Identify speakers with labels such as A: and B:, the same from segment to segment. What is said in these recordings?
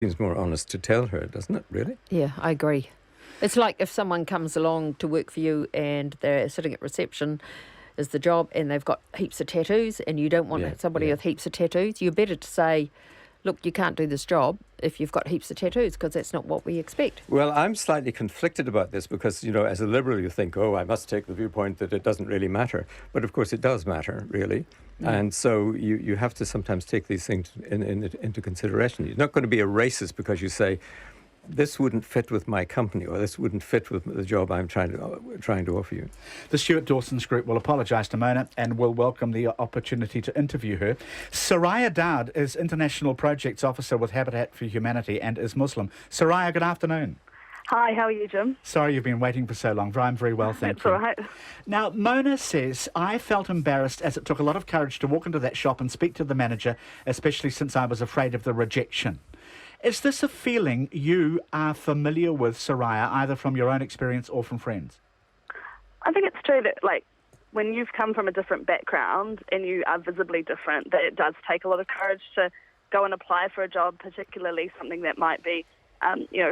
A: Seems more honest to tell her, doesn't it, really?
B: Yeah, I agree. It's like if someone comes along to work for you and they're sitting at reception is the job and they've got heaps of tattoos and you don't want somebody with heaps of tattoos, you're better to say, look, you can't do this job if you've got heaps of tattoos because that's not what we expect.
A: Well, I'm slightly conflicted about this because, as a Liberal you think, I must take the viewpoint that it doesn't really matter. But of course it does matter, really. And so you have to sometimes take these things into consideration. You're not going to be a racist because you say, this wouldn't fit with my company or this wouldn't fit with the job I'm trying to offer you.
C: The Stuart Dawson's group will apologise to Mona and will welcome the opportunity to interview her. Soraya Dowd is International Projects Officer with Habitat for Humanity and is Muslim. Soraya, good afternoon.
D: Hi, how are you, Jim?
C: Sorry you've been waiting for so long. I'm very well, thank you.
D: That's all right.
C: Now, Mona says, I felt embarrassed as it took a lot of courage to walk into that shop and speak to the manager, especially since I was afraid of the rejection. Is this a feeling you are familiar with, Soraya, either from your own experience or from friends?
D: I think it's true that, when you've come from a different background and you are visibly different, that it does take a lot of courage to go and apply for a job, particularly something that might be,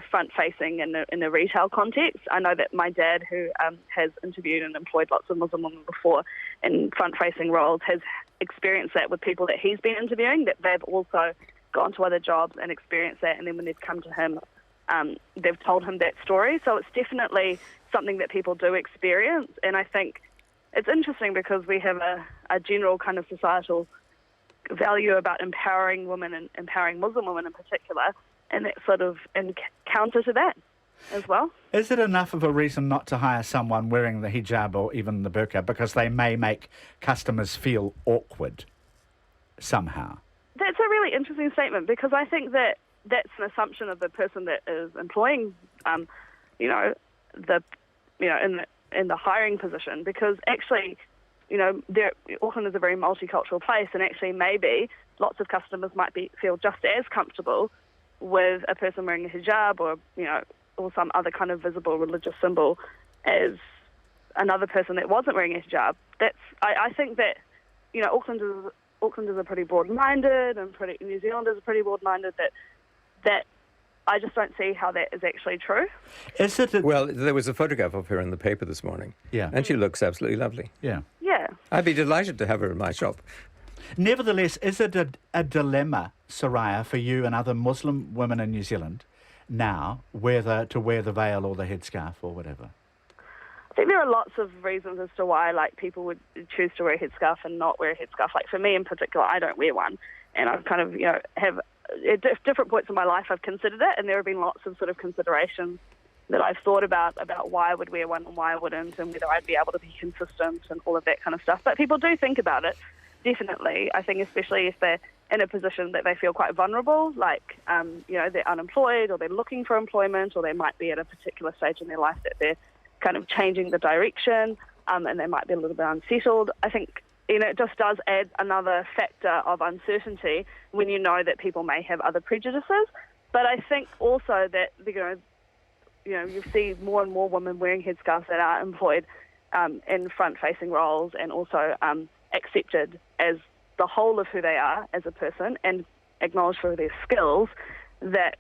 D: front-facing in a retail context. I know that my dad, who has interviewed and employed lots of Muslim women before in front-facing roles, has experienced that with people that he's been interviewing, that they've also gone to other jobs and experienced that, and then when they've come to him, they've told him that story. So it's definitely something that people do experience, and I think it's interesting because we have a general kind of societal value about empowering women and empowering Muslim women in particular, and that's sort of in counter to that as well.
C: Is it enough of a reason not to hire someone wearing the hijab or even the burqa because they may make customers feel awkward somehow? That's
D: a really interesting statement because I think that that's an assumption of the person that is employing, in the hiring position. Because actually, Auckland is a very multicultural place, and actually maybe lots of customers might feel just as comfortable with a person wearing a hijab or some other kind of visible religious symbol as another person that wasn't wearing a hijab. I think that Auckland is a pretty broad-minded, and New Zealand is pretty broad-minded. That I just don't see how that is actually true.
C: Is it?
A: Well, there was a photograph of her in the paper this morning. Yeah, and she looks absolutely lovely.
C: Yeah.
A: I'd be delighted to have her in my shop.
C: Nevertheless, is it a dilemma, Soraya, for you and other Muslim women in New Zealand now, whether to wear the veil or the headscarf or whatever?
D: I think there are lots of reasons as to why people would choose to wear a headscarf and not wear a headscarf. For me in particular, I don't wear one, and I've kind of have at different points in my life I've considered it, and there have been lots of sort of considerations that I've thought about why I would wear one and why I wouldn't, and whether I'd be able to be consistent and all of that kind of stuff. But people do think about it, definitely. I think especially if they're in a position that they feel quite vulnerable, they're unemployed or they're looking for employment, or they might be at a particular stage in their life that they're kind of changing the direction, and they might be a little bit unsettled. I think, it just does add another factor of uncertainty when you know that people may have other prejudices. But I think also that, you see more and more women wearing headscarves that are employed in front-facing roles and also accepted as the whole of who they are as a person and acknowledged for their skills, that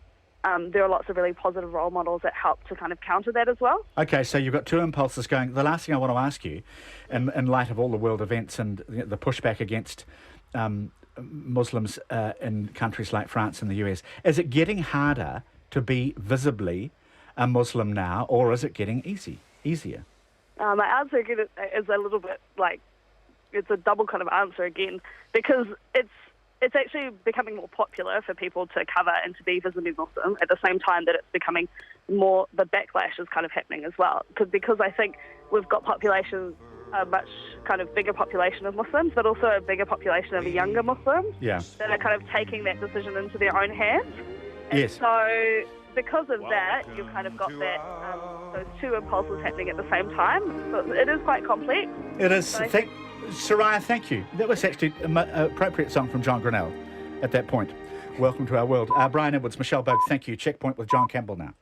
D: there are lots of really positive role models that help to kind of counter that as well.
C: Okay, so you've got two impulses going. The last thing I want to ask you, in light of all the world events and the pushback against Muslims in countries like France and the US, is it getting harder to be visibly a Muslim now, or is it getting easier?
D: My answer again is a little bit it's a double kind of answer again, because it's actually becoming more popular for people to cover and to be visibly Muslim at the same time that it's becoming more, the backlash is kind of happening as well. Because I think we've got a much kind of bigger population of Muslims, but also a bigger population of younger Muslims that are kind of taking that decision into their own hands. And so because of that, you've kind of got that those two impulses happening at the same time. So it is quite complex.
C: It is. Soraya, thank you. That was actually an appropriate song from John Grinnell at that point. Welcome to our world. Brian Edwards, Michelle Bogue, thank you. Checkpoint with John Campbell now.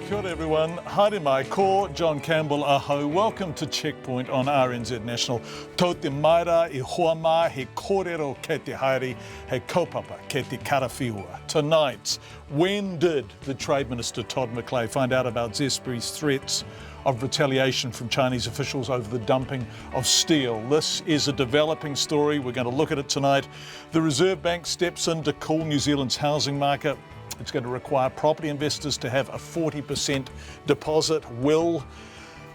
E: Kia ora everyone. Haere mai ko, John Campbell, aho. Welcome to Checkpoint on RNZ National. Tau te maira I hoa mā he kōrero kei te haere, he kaupapa kei te karawhiua. Tonight, when did the Trade Minister Todd McClay find out about Zespri's threats of retaliation from Chinese officials over the dumping of steel? This is a developing story. We're going to look at it tonight. The Reserve Bank steps in to cool New Zealand's housing market. It's going to require property investors to have a 40% deposit. Will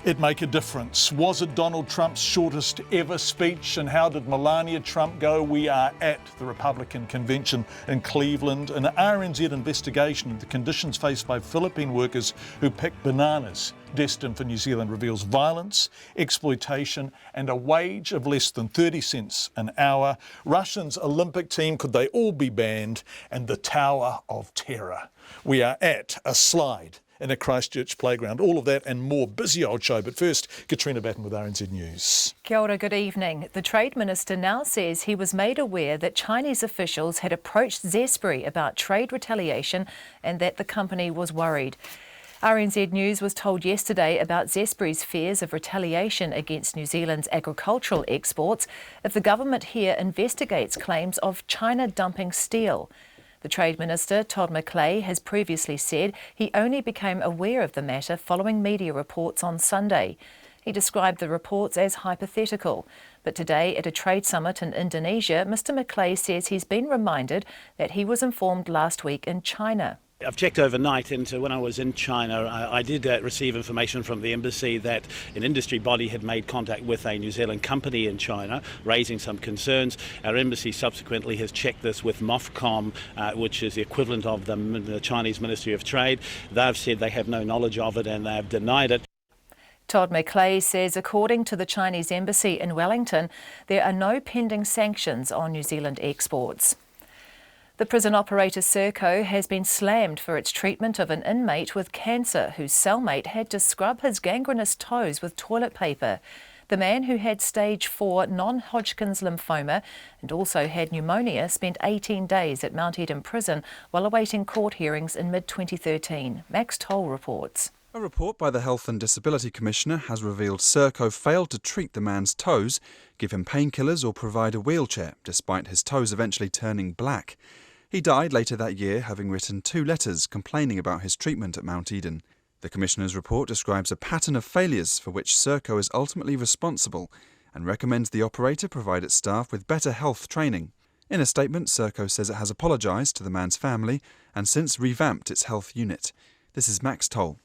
E: it make a difference? Was it Donald Trump's shortest ever speech? And how did Melania Trump go? We are at the Republican convention in Cleveland. An RNZ investigation into the conditions faced by Philippine workers who pick bananas destined for New Zealand reveals violence, exploitation and a wage of less than 30 cents an hour. Russia's Olympic team, could they all be banned? And the Tower of Terror. We are at a slide in a Christchurch playground. All of that and more. Busy old show. But first, Katrina Batten with RNZ News.
F: Kia ora, good evening. The Trade Minister now says he was made aware that Chinese officials had approached Zespri about trade retaliation and that the company was worried. RNZ News was told yesterday about Zespri's fears of retaliation against New Zealand's agricultural exports if the government here investigates claims of China dumping steel. The Trade Minister, Todd McClay, has previously said he only became aware of the matter following media reports on Sunday. He described the reports as hypothetical. But today, at a trade summit in Indonesia, Mr McClay says he's been reminded that he was informed last week in China.
G: I've checked overnight into when I was in China. I did receive information from the embassy that an industry body had made contact with a New Zealand company in China, raising some concerns. Our embassy subsequently has checked this with MOFCOM, which is the equivalent of the Chinese Ministry of Trade. They've said they have no knowledge of it and they have denied it.
F: Todd McClay says according to the Chinese embassy in Wellington, there are no pending sanctions on New Zealand exports. The prison operator Serco has been slammed for its treatment of an inmate with cancer whose cellmate had to scrub his gangrenous toes with toilet paper. The man, who had stage 4 non-Hodgkin's lymphoma and also had pneumonia, spent 18 days at Mount Eden Prison while awaiting court hearings in mid-2013. Max Toll reports.
H: A report by the Health and Disability Commissioner has revealed Serco failed to treat the man's toes, give him painkillers or provide a wheelchair, despite his toes eventually turning black. He died later that year, having written 2 letters complaining about his treatment at Mount Eden. The Commissioner's report describes a pattern of failures for which Serco is ultimately responsible and recommends the operator provide its staff with better health training. In a statement, Serco says it has apologised to the man's family and since revamped its health unit. This is Max Toll.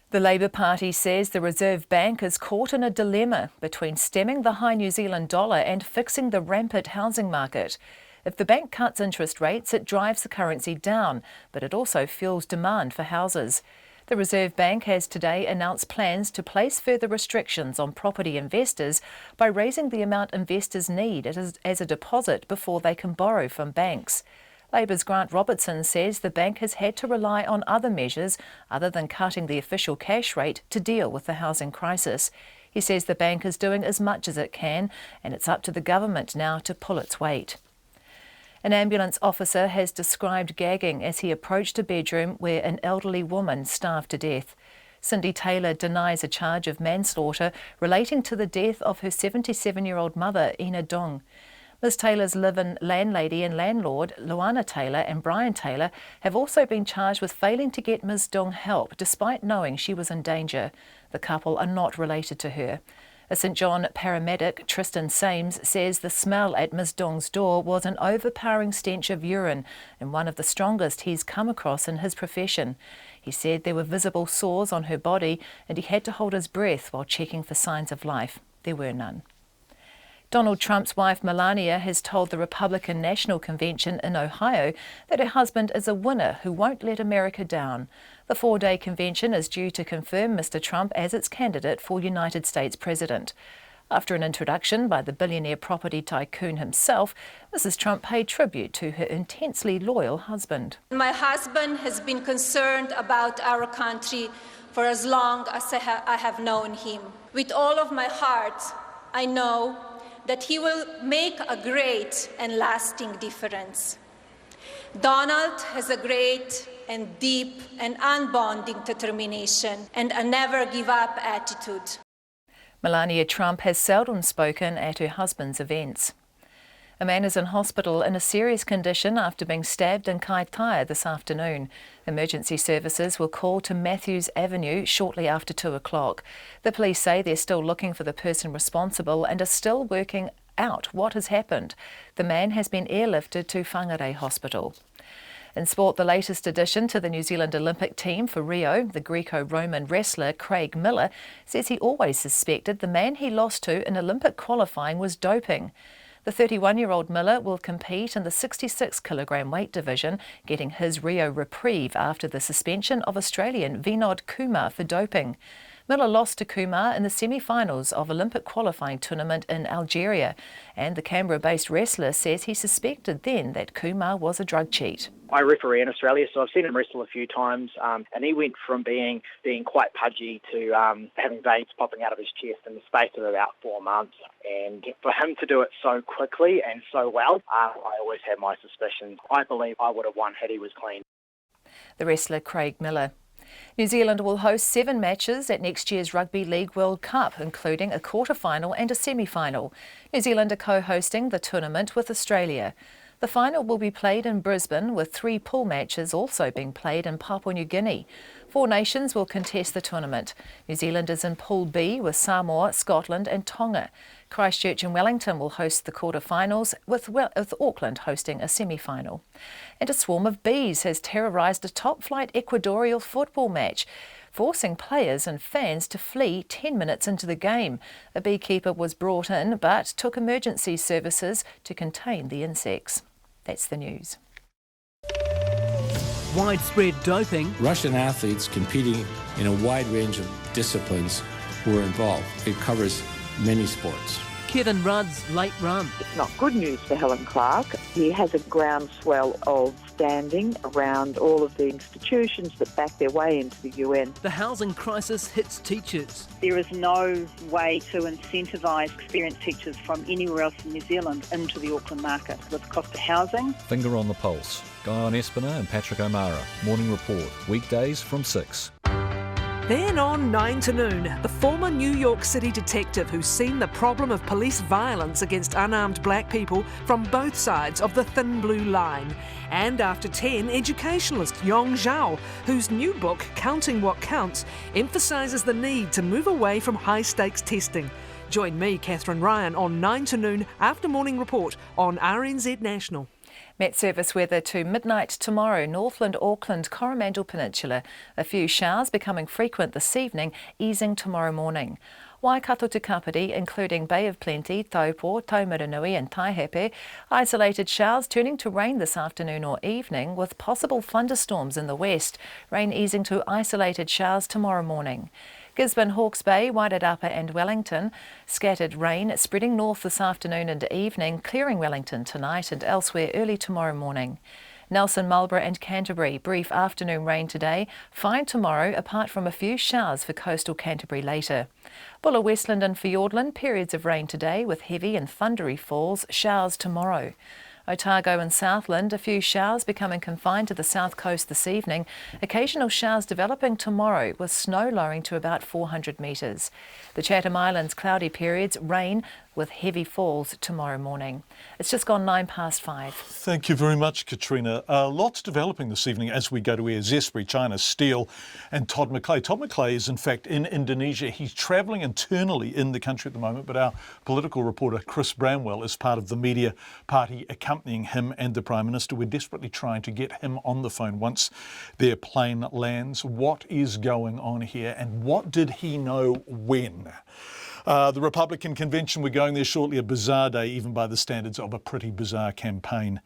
F: The Labour Party says the Reserve Bank is caught in a dilemma between stemming the high New Zealand dollar and fixing the rampant housing market. If the bank cuts interest rates, it drives the currency down, but it also fuels demand for houses. The Reserve Bank has today announced plans to place further restrictions on property investors by raising the amount investors need as a deposit before they can borrow from banks. Labour's Grant Robertson says the bank has had to rely on other measures other than cutting the official cash rate to deal with the housing crisis. He says the bank is doing as much as it can and it's up to the government now to pull its weight. An ambulance officer has described gagging as he approached a bedroom where an elderly woman starved to death. Cindy Taylor denies a charge of manslaughter relating to the death of her 77-year-old mother, Ina Dong. Ms Taylor's live-in landlady and landlord, Luana Taylor and Brian Taylor, have also been charged with failing to get Ms Dong help despite knowing she was in danger. The couple are not related to her. A St John paramedic, Tristan Sames, says the smell at Ms Dong's door was an overpowering stench of urine and one of the strongest he's come across in his profession. He said there were visible sores on her body and he had to hold his breath while checking for signs of life. There were none. Donald Trump's wife Melania has told the Republican National Convention in Ohio that her husband is a winner who won't let America down. The 4-day convention is due to confirm Mr Trump as its candidate for United States President. After an introduction by the billionaire property tycoon himself, Mrs Trump paid tribute to her intensely loyal husband.
I: My husband has been concerned about our country for as long as I have known him. With all of my heart, I know that he will make a great and lasting difference. Donald has a great and deep and unbonding determination and a never-give-up attitude.
F: Melania Trump has seldom spoken at her husband's events. A man is in hospital in a serious condition after being stabbed in Kaitaia this afternoon. Emergency services will call to Matthews Avenue shortly after 2 o'clock. The police say they're still looking for the person responsible and are still working out what has happened. The man has been airlifted to Whangarei Hospital. In sport, the latest addition to the New Zealand Olympic team for Rio, the Greco-Roman wrestler Craig Miller, says he always suspected the man he lost to in Olympic qualifying was doping. The 31-year-old Miller will compete in the 66-kilogram weight division, getting his Rio reprieve after the suspension of Australian Vinod Kumar for doping. Miller lost to Kumar in the semi-finals of Olympic qualifying tournament in Algeria, and the Canberra-based wrestler says he suspected then that Kumar was a drug cheat.
J: I referee in Australia, so I've seen him wrestle a few times, and he went from being quite pudgy to having veins popping out of his chest in the space of about 4 months. And for him to do it so quickly and so well, I always had my suspicions. I believe I would have won had he was clean.
F: The wrestler Craig Miller. New Zealand will host 7 matches at next year's Rugby League World Cup, including a quarter-final and a semi-final. New Zealand are co-hosting the tournament with Australia. The final will be played in Brisbane, with 3 pool matches also being played in Papua New Guinea. 4 nations will contest the tournament. New Zealand is in Pool B with Samoa, Scotland and Tonga. Christchurch and Wellington will host the quarter-finals, with Auckland hosting a semi-final. And a swarm of bees has terrorised a top-flight Ecuadorial football match, forcing players and fans to flee 10 minutes into the game. A beekeeper was brought in but took emergency services to contain the insects. That's the news.
K: Widespread doping.
L: Russian athletes competing in a wide range of disciplines were involved. It covers many sports.
K: Kevin Rudd's late run.
M: It's not good news for Helen Clark. He has a groundswell of standing around all of the institutions that back their way into the UN.
K: The housing crisis hits teachers.
N: There is no way to incentivise experienced teachers from anywhere else in New Zealand into the Auckland market with the cost of housing.
O: Finger on the pulse. Guyon Espiner and Patrick O'Mara. Morning Report. Weekdays from 6.
P: Then on 9 to noon, the former New York City detective who's seen the problem of police violence against unarmed black people from both sides of the thin blue line. And after 10, educationalist Yong Zhao, whose new book, Counting What Counts, emphasises the need to move away from high-stakes testing. Join me, Catherine Ryan, on 9 to noon after Morning Report on RNZ National.
F: Met service weather to midnight tomorrow, Northland, Auckland, Coromandel Peninsula. A few showers becoming frequent this evening, easing tomorrow morning. Waikato to Kapiti, including Bay of Plenty, Taupo, Taumaranui and Taihape. Isolated showers turning to rain this afternoon or evening, with possible thunderstorms in the west. Rain easing to isolated showers tomorrow morning. Gisborne, Hawke's Bay, Wairarapa and Wellington. Scattered rain spreading north this afternoon into evening, clearing Wellington tonight and elsewhere early tomorrow morning. Nelson, Marlborough and Canterbury, brief afternoon rain today. Fine tomorrow, apart from a few showers for coastal Canterbury later. Bulla, Westland and Fiordland, periods of rain today with heavy and thundery falls, showers tomorrow. Otago and Southland, a few showers becoming confined to the south coast this evening. Occasional showers developing tomorrow, with snow lowering to about 400 metres. The Chatham Islands, cloudy periods, rain with heavy falls tomorrow morning. It's just gone 5:09.
E: Thank you very much, Katrina. Lots developing this evening as we go to air. Zespri, China, Steele and Todd McClay. Todd McClay is in fact in Indonesia. He's travelling internally in the country at the moment, but our political reporter Chris Bramwell is part of the media party accompanying him and the Prime Minister. We're desperately trying to get him on the phone once their plane lands. What is going on here and what did he know when? The Republican convention, we're going there shortly, a bizarre day, even by the standards of a pretty bizarre campaign.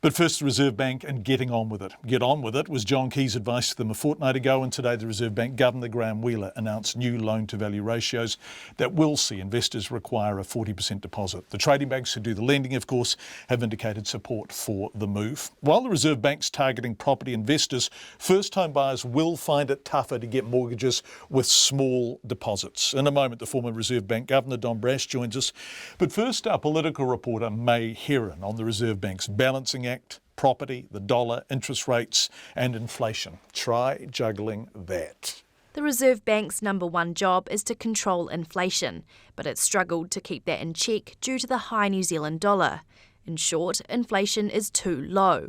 E: But first, the Reserve Bank and getting on with it. Get on with it was John Key's advice to them a fortnight ago, and today the Reserve Bank Governor Graham Wheeler announced new loan-to-value ratios that will see investors require a 40% deposit. The trading banks who do the lending, of course, have indicated support for the move. While the Reserve Bank's targeting property investors, first-time buyers will find it tougher to get mortgages with small deposits. In a moment, the former Reserve Reserve Bank Governor Don Brash joins us. But first, our political reporter May Heron on the Reserve Bank's balancing act, property, the dollar, interest rates and inflation. Try juggling that.
Q: The Reserve Bank's number one job is to control inflation, but it's struggled to keep that in check due to the high New Zealand dollar. In short, inflation is too low.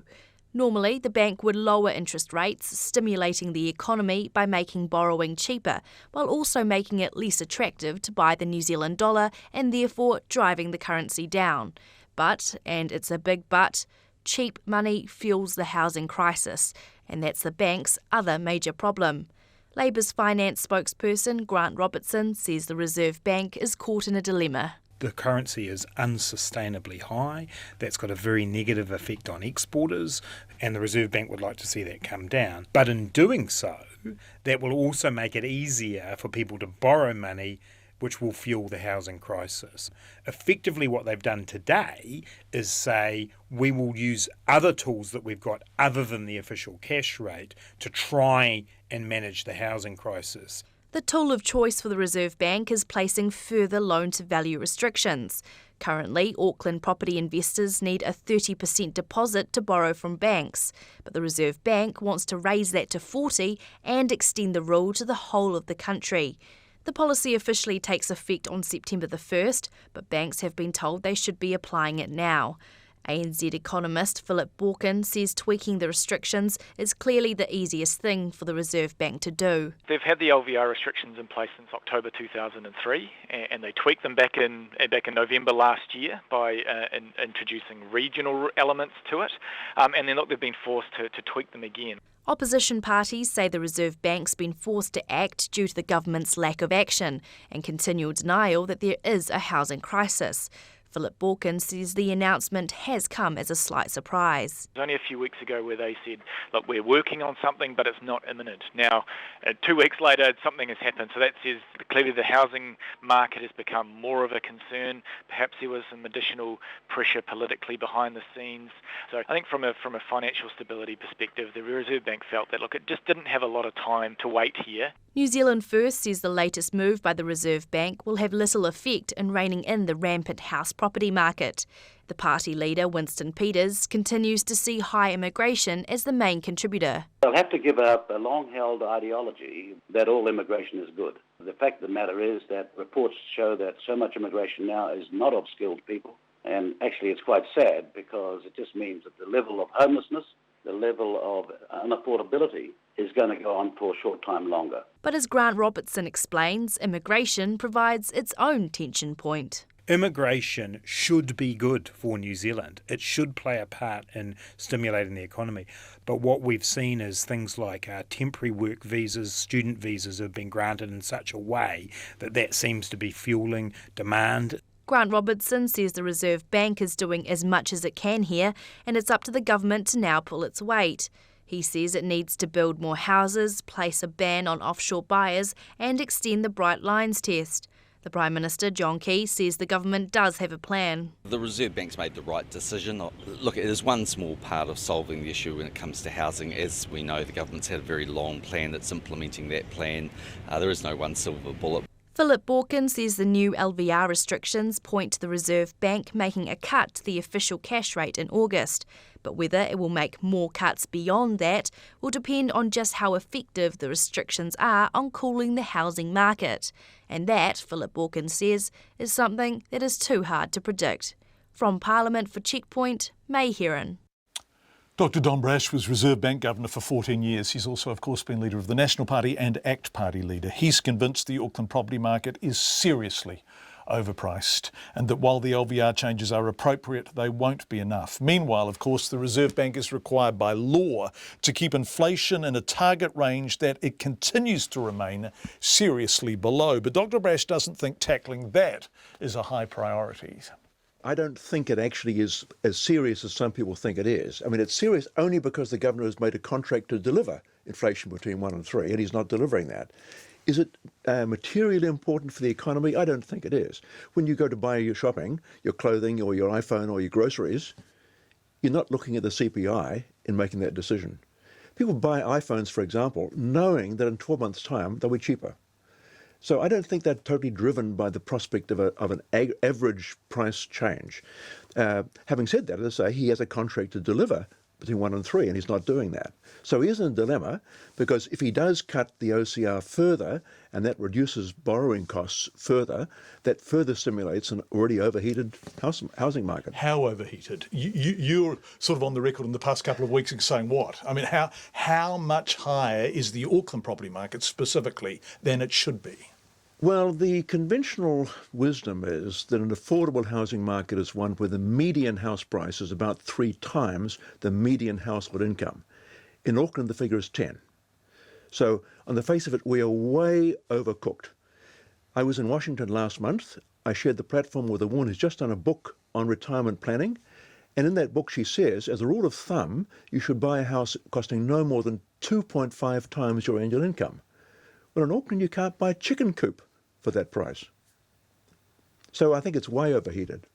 Q: Normally, the bank would lower interest rates, stimulating the economy by making borrowing cheaper, while also making it less attractive to buy the New Zealand dollar and therefore driving the currency down. But, and it's a big but, cheap money fuels the housing crisis, and that's the bank's other major problem. Labour's finance spokesperson Grant Robertson says the Reserve Bank is caught in a dilemma.
R: The currency is unsustainably high. That's got a very negative effect on exporters, and the Reserve Bank would like to see that come down. But in doing so, that will also make it easier for people to borrow money, which will fuel the housing crisis. Effectively, what they've done today is say, we will use other tools that we've got other than the official cash rate to try and manage the housing crisis.
Q: The tool of choice for the Reserve Bank is placing further loan-to-value restrictions. Currently, Auckland property investors need a 30% deposit to borrow from banks, but the Reserve Bank wants to raise that to 40% and extend the rule to the whole of the country. The policy officially takes effect on September the 1st, but banks have been told they should be applying it now. ANZ economist Philip Borkin says tweaking the restrictions is clearly the easiest thing for the Reserve Bank to do.
S: They've had the LVR restrictions in place since October 2003, and they tweaked them back in November last year by introducing regional elements to it, and then they've been forced to tweak them again.
Q: Opposition parties say the Reserve Bank's been forced to act due to the government's lack of action and continual denial that there is a housing crisis. Philip Borkin says the announcement has come as a slight surprise.
S: It was only a few weeks ago where they said, look, we're working on something, but it's not imminent. Now, 2 weeks later, something has happened. So that says clearly the housing market has become more of a concern. Perhaps there was some additional pressure politically behind the scenes. So I think from a financial stability perspective, the Reserve Bank felt that, look, it just didn't have a lot of time to wait here.
Q: New Zealand First says the latest move by the Reserve Bank will have little effect in reining in the rampant house property market. The party leader, Winston Peters, continues to see high immigration as the main contributor.
T: They'll have to give up a long-held ideology that all immigration is good. The fact of the matter is that reports show that so much immigration now is not of skilled people, and actually it's quite sad because it just means that the level of homelessness, the level of unaffordability is going to go on for a short time longer.
Q: But as Grant Robertson explains, immigration provides its own tension point.
R: Immigration should be good for New Zealand. It should play a part in stimulating the economy. But what we've seen is things like temporary work visas, student visas have been granted in such a way that seems to be fueling demand.
Q: Grant Robertson says the Reserve Bank is doing as much as it can here, and it's up to the government to now pull its weight. He says it needs to build more houses, place a ban on offshore buyers, and extend the Bright Lines test. The Prime Minister, John Campbell, says the government does have a plan.
U: The Reserve Bank's made the right decision. Look, it is one small part of solving the issue when it comes to housing. As we know, the government's had a very long plan that's implementing that plan. There is no one silver bullet.
Q: Philip Borkin says the new LVR restrictions point to the Reserve Bank making a cut to the official cash rate in August. But whether it will make more cuts beyond that will depend on just how effective the restrictions are on cooling the housing market. And that, Philip Borkin says, is something that is too hard to predict. From Parliament for Checkpoint, May Heron.
E: Dr Don Brash was Reserve Bank Governor for 14 years. He's also, of course, been leader of the National Party and ACT Party leader. He's convinced the Auckland property market is seriously overpriced and that while the LVR changes are appropriate, they won't be enough. Meanwhile, of course, the Reserve Bank is required by law to keep inflation in a target range that it continues to remain seriously below. But Dr Brash doesn't think tackling that is a high priority.
V: I don't think it actually is as serious as some people think it is. I mean, it's serious only because the governor has made a contract to deliver inflation between 1 and 3, and he's not delivering that. Is it materially important for the economy? I don't think it is. When you go to buy your shopping, your clothing or your iPhone or your groceries, you're not looking at the CPI in making that decision. People buy iPhones, for example, knowing that in 12 months' time they'll be cheaper. So I don't think they're totally driven by the prospect of an average price change. Having said that, as I say, he has a contract to deliver between 1 and 3, and he's not doing that. So he is in a dilemma, because if he does cut the OCR further, and that reduces borrowing costs further, that further stimulates an already overheated housing market.
E: How overheated? You're sort of on the record in the past couple of weeks saying what? I mean, how much higher is the Auckland property market specifically than it should be?
V: Well, the conventional wisdom is that an affordable housing market is one where the median house price is about 3 times the median household income. In Auckland, the figure is 10. So, on the face of it, we are way overcooked. I was in Washington last month. I shared the platform with a woman who's just done a book on retirement planning. And in that book, she says, as a rule of thumb, you should buy a house costing no more than 2.5 times your annual income. Well, in Auckland, you can't buy a chicken coop for that price. So I think it's way overheated.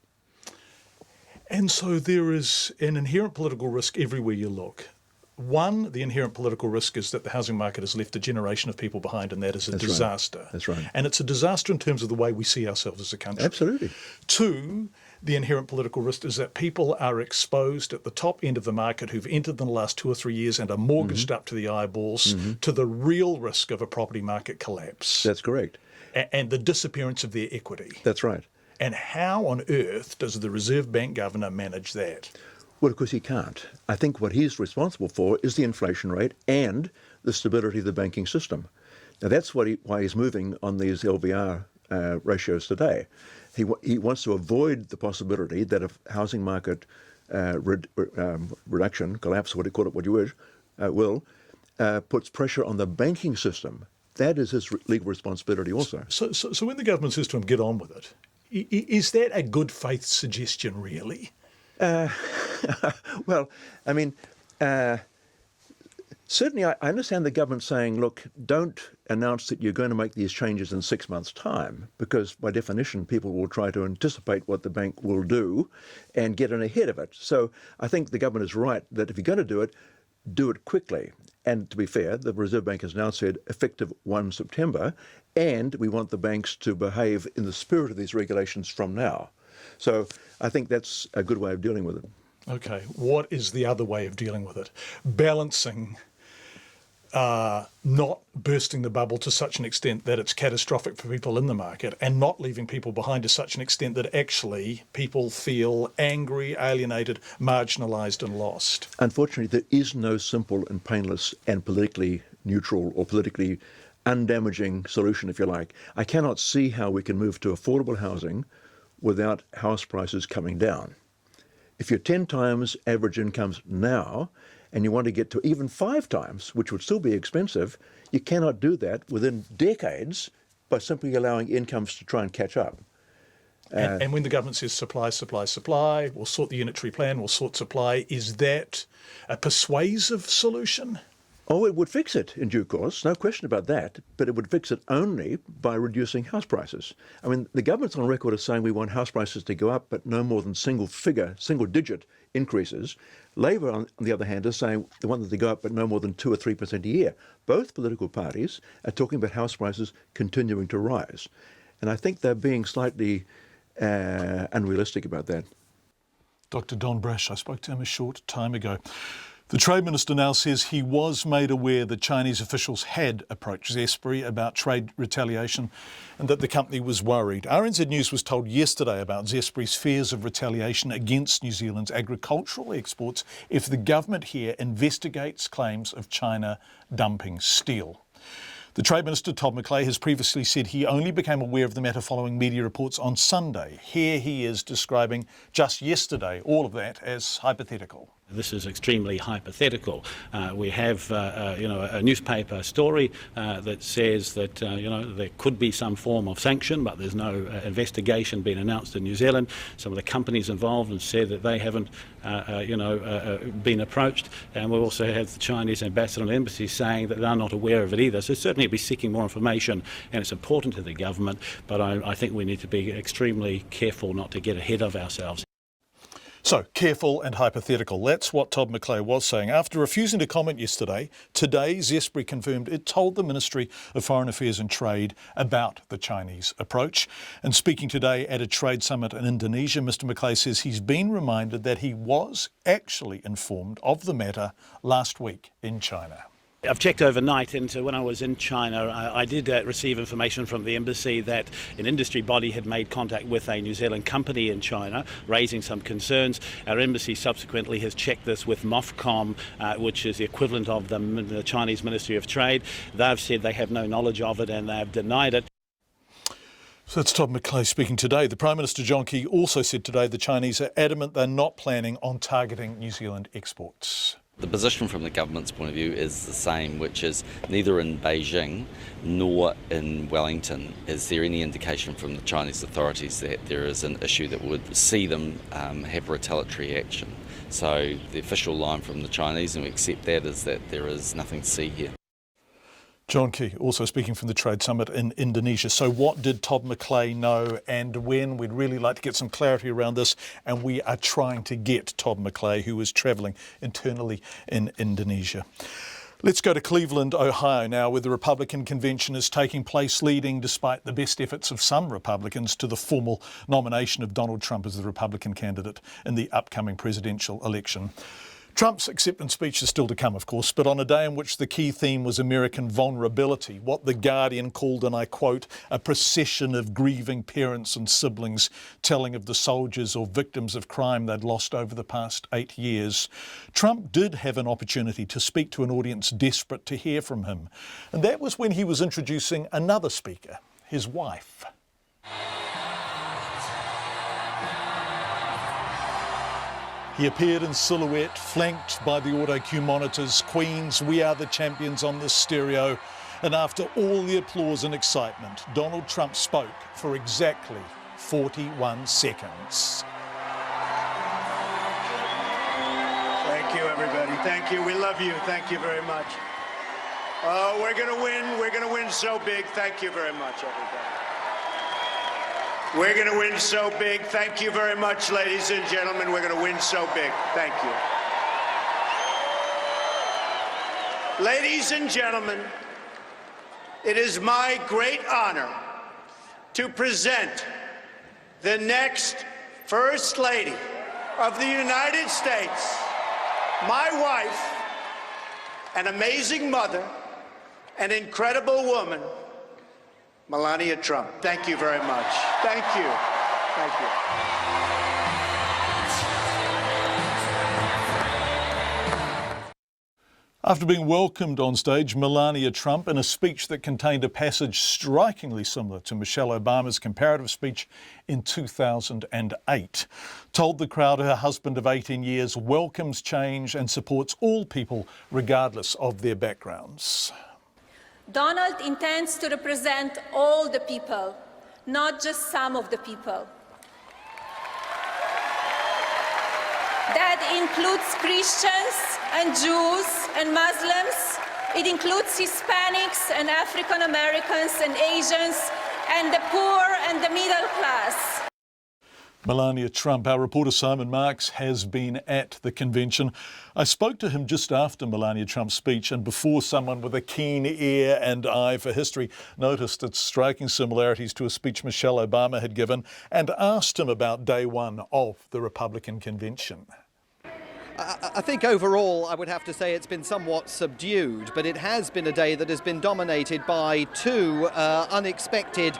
E: And so there is an inherent political risk everywhere you look. One, the inherent political risk is that the housing market has left a generation of people behind, and that is a disaster.
V: Right. That's right.
E: And it's a disaster in terms of the way we see ourselves as a country.
V: Absolutely.
E: Two, the inherent political risk is that people are exposed at the top end of the market who've entered in the last 2 or 3 years and are mortgaged up to the eyeballs to the real risk of a property market collapse.
V: That's correct.
E: And the disappearance of their equity.
V: That's right.
E: And how on earth does the Reserve Bank governor manage that?
V: Well, of course he can't. I think what he's responsible for is the inflation rate and the stability of the banking system. Now that's why he's moving on these LVR ratios today. He wants to avoid the possibility that a housing market reduction, collapse, what you wish, puts pressure on the banking system. That is his legal responsibility also.
E: So when the government says to him, get on with it, is that a good faith suggestion, really?
V: Well, I mean, certainly I understand the government saying, look, don't announce that you're going to make these changes in 6 months' time, because by definition, people will try to anticipate what the bank will do and get in ahead of it. So I think the government is right that if you're going to do it quickly. And to be fair, the Reserve Bank has now said effective 1 September, and we want the banks to behave in the spirit of these regulations from now. So I think that's a good way of dealing with it.
E: Okay, what is the other way of dealing with it? Balancing not bursting the bubble to such an extent that it's catastrophic for people in the market, and not leaving people behind to such an extent that actually people feel angry, alienated, marginalised and lost.
V: Unfortunately, there is no simple and painless and politically neutral or politically undamaging solution, if you like. I cannot see how we can move to affordable housing without house prices coming down. If you're 10 times average incomes now, and you want to get to even 5 times, which would still be expensive, you cannot do that within decades by simply allowing incomes to try and catch up.
E: And when the government says supply, supply, supply, we'll sort the unitary plan, we'll sort supply, is that a persuasive solution?
V: Oh, it would fix it in due course, no question about that, but it would fix it only by reducing house prices. I mean, the government's on record as saying we want house prices to go up, but no more than single-digit increases. Labor, on the other hand, is saying they want them to go up, but no more than 2 or 3% a year. Both political parties are talking about house prices continuing to rise. And I think they're being slightly unrealistic about that.
E: Dr. Don Brash, I spoke to him a short time ago. The Trade Minister now says he was made aware that Chinese officials had approached Zespri about trade retaliation and that the company was worried. RNZ News was told yesterday about Zespri's fears of retaliation against New Zealand's agricultural exports if the government here investigates claims of China dumping steel. The Trade Minister, Todd McClay, has previously said he only became aware of the matter following media reports on Sunday. Here he is describing just yesterday all of that as hypothetical.
G: This is extremely hypothetical. We have, a newspaper story that says that, there could be some form of sanction, but there's no investigation being announced in New Zealand. Some of the companies involved have said that they haven't, been approached. And we also have the Chinese ambassador and embassy saying that they're not aware of it either. So certainly we'll be seeking more information, and it's important to the government, but I think we need to be extremely careful not to get ahead of ourselves.
E: So, careful and hypothetical. That's what Todd McClay was saying. After refusing to comment yesterday, today Zespri confirmed it told the Ministry of Foreign Affairs and Trade about the Chinese approach. And speaking today at a trade summit in Indonesia, Mr McClay says he's been reminded that he was actually informed of the matter last week in China.
G: I've checked overnight into when I was in China. I did receive information from the embassy that an industry body had made contact with a New Zealand company in China, raising some concerns. Our embassy subsequently has checked this with MOFCOM, which is the equivalent of the Chinese Ministry of Trade. They've said they have no knowledge of it and they've denied it.
E: So that's Todd McClay speaking today. The Prime Minister John Key also said today the Chinese are adamant they're not planning on targeting New Zealand exports.
U: The position from the government's point of view is the same, which is neither in Beijing nor in Wellington is there any indication from the Chinese authorities that there is an issue that would see them have retaliatory action. So the official line from the Chinese, and we accept that, is that there is nothing to see here.
E: John Key also speaking from the Trade Summit in Indonesia. So what did Todd McClay know and when? We'd really like to get some clarity around this, and we are trying to get Todd McClay, who is travelling internally in Indonesia. Let's go to Cleveland, Ohio now, where the Republican convention is taking place, leading, despite the best efforts of some Republicans, to the formal nomination of Donald Trump as the Republican candidate in the upcoming presidential election. Trump's acceptance speech is still to come, of course, but on a day in which the key theme was American vulnerability, what The Guardian called, and I quote, a procession of grieving parents and siblings telling of the soldiers or victims of crime they'd lost over the past 8 years, Trump did have an opportunity to speak to an audience desperate to hear from him. And that was when he was introducing another speaker, his wife. He appeared in silhouette, flanked by the auto cue monitors, Queen's "We Are the Champions" on the stereo. And after all the applause and excitement, Donald Trump spoke for exactly 41 seconds.
A: Thank you, everybody. Thank you. We love you. Thank you very much. Oh, we're going to win. We're going to win so big. Thank you very much, everybody. We're going to win so big. Thank you very much, ladies and gentlemen. We're going to win so big. Thank you. Ladies and gentlemen, it is my great honor to present the next First Lady of the United States, my wife, an amazing mother, an incredible woman, Melania Trump. Thank you very much. Thank you. Thank you.
E: After being welcomed on stage, Melania Trump, in a speech that contained a passage strikingly similar to Michelle Obama's comparative speech in 2008, told the crowd her husband of 18 years welcomes change and supports all people regardless of their backgrounds.
I: Donald intends to represent all the people, not just some of the people. That includes Christians and Jews and Muslims. It includes Hispanics and African Americans and Asians and the poor and the middle class.
E: Melania Trump, our reporter Simon Marks, has been at the convention. I spoke to him just after Melania Trump's speech and before someone with a keen ear and eye for history noticed its striking similarities to a speech Michelle Obama had given, and asked him about day one of the Republican convention.
B: I think overall I would have to say it's been somewhat subdued, but it has been a day that has been dominated by two unexpected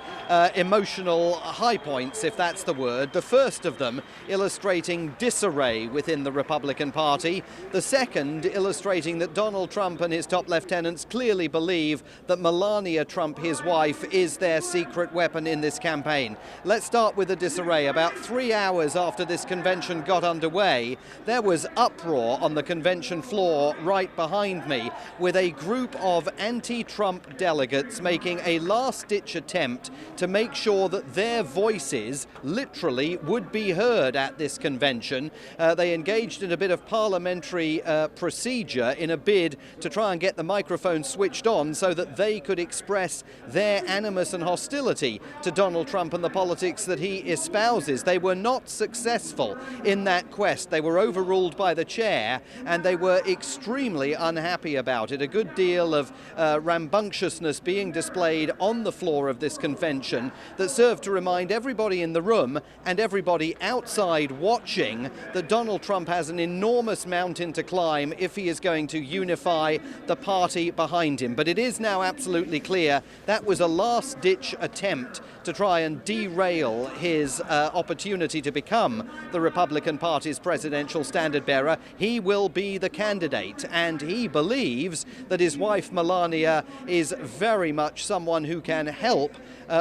B: emotional high points, if that's the word. The first of them illustrating disarray within the Republican Party. The second illustrating that Donald Trump and his top lieutenants clearly believe that Melania Trump, his wife, is their secret weapon in this campaign. Let's start with the disarray. About 3 hours after this convention got underway, there was uproar on the convention floor right behind me, with a group of anti-Trump delegates making a last-ditch attempt to make sure that their voices literally would be heard at this convention. They engaged in a bit of parliamentary procedure in a bid to try and get the microphone switched on so that they could express their animus and hostility to Donald Trump and the politics that he espouses. They were not successful in that quest. They were overruled by the chair, and they were extremely unhappy about it. A good deal of rambunctiousness being displayed on the floor of this convention that served to remind everybody in the room and everybody outside watching that Donald Trump has an enormous mountain to climb if he is going to unify the party behind him. But it is now absolutely clear that was a last-ditch attempt to try and derail his opportunity to become the Republican Party's presidential standard-bearer. He will be the candidate, and he believes that his wife Melania is very much someone who can help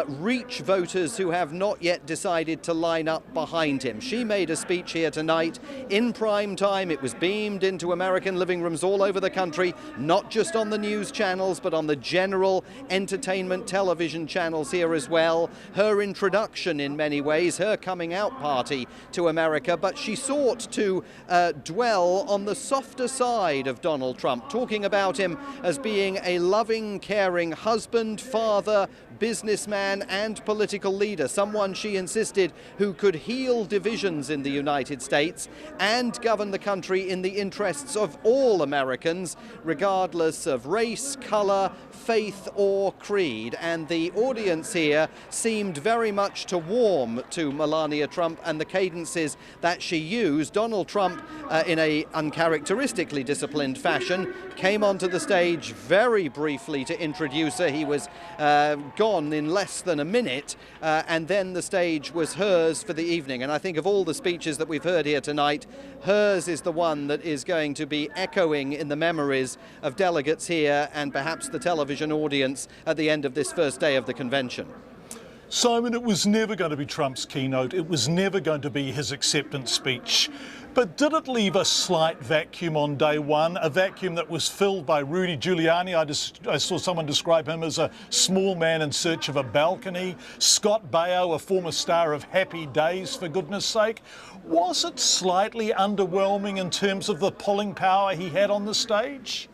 B: reach voters who have not yet decided to line up behind him. She made a speech here tonight in prime time. It was beamed into American living rooms all over the country, not just on the news channels, but on the general entertainment television channels here as well. Her introduction in many ways, her coming out party to America, but she sought to dwell on the softer side of Donald Trump, talking about him as being a loving, caring husband, father, businessman and political leader, someone, she insisted, who could heal divisions in the United States and govern the country in the interests of all Americans, regardless of race, colour, faith or creed. And the audience here seemed very much to warm to Melania Trump and the cadences that she used. Donald Trump, in a uncharacteristically disciplined fashion, came onto the stage very briefly to introduce her. He was gone in less than a minute, and then the stage was hers for the evening. And I think of all the speeches that we've heard here tonight, hers is the one that is going to be echoing in the memories of delegates here and perhaps the television audience at the end of this first day of the convention.
E: Simon, it was never going to be Trump's keynote. It was never going to be his acceptance speech. But did it leave a slight vacuum on day one, a vacuum that was filled by Rudy Giuliani? I saw someone describe him as a small man in search of a balcony. Scott Baio, a former star of Happy Days, for goodness sake. Was it slightly underwhelming in terms of the pulling power he had on the stage?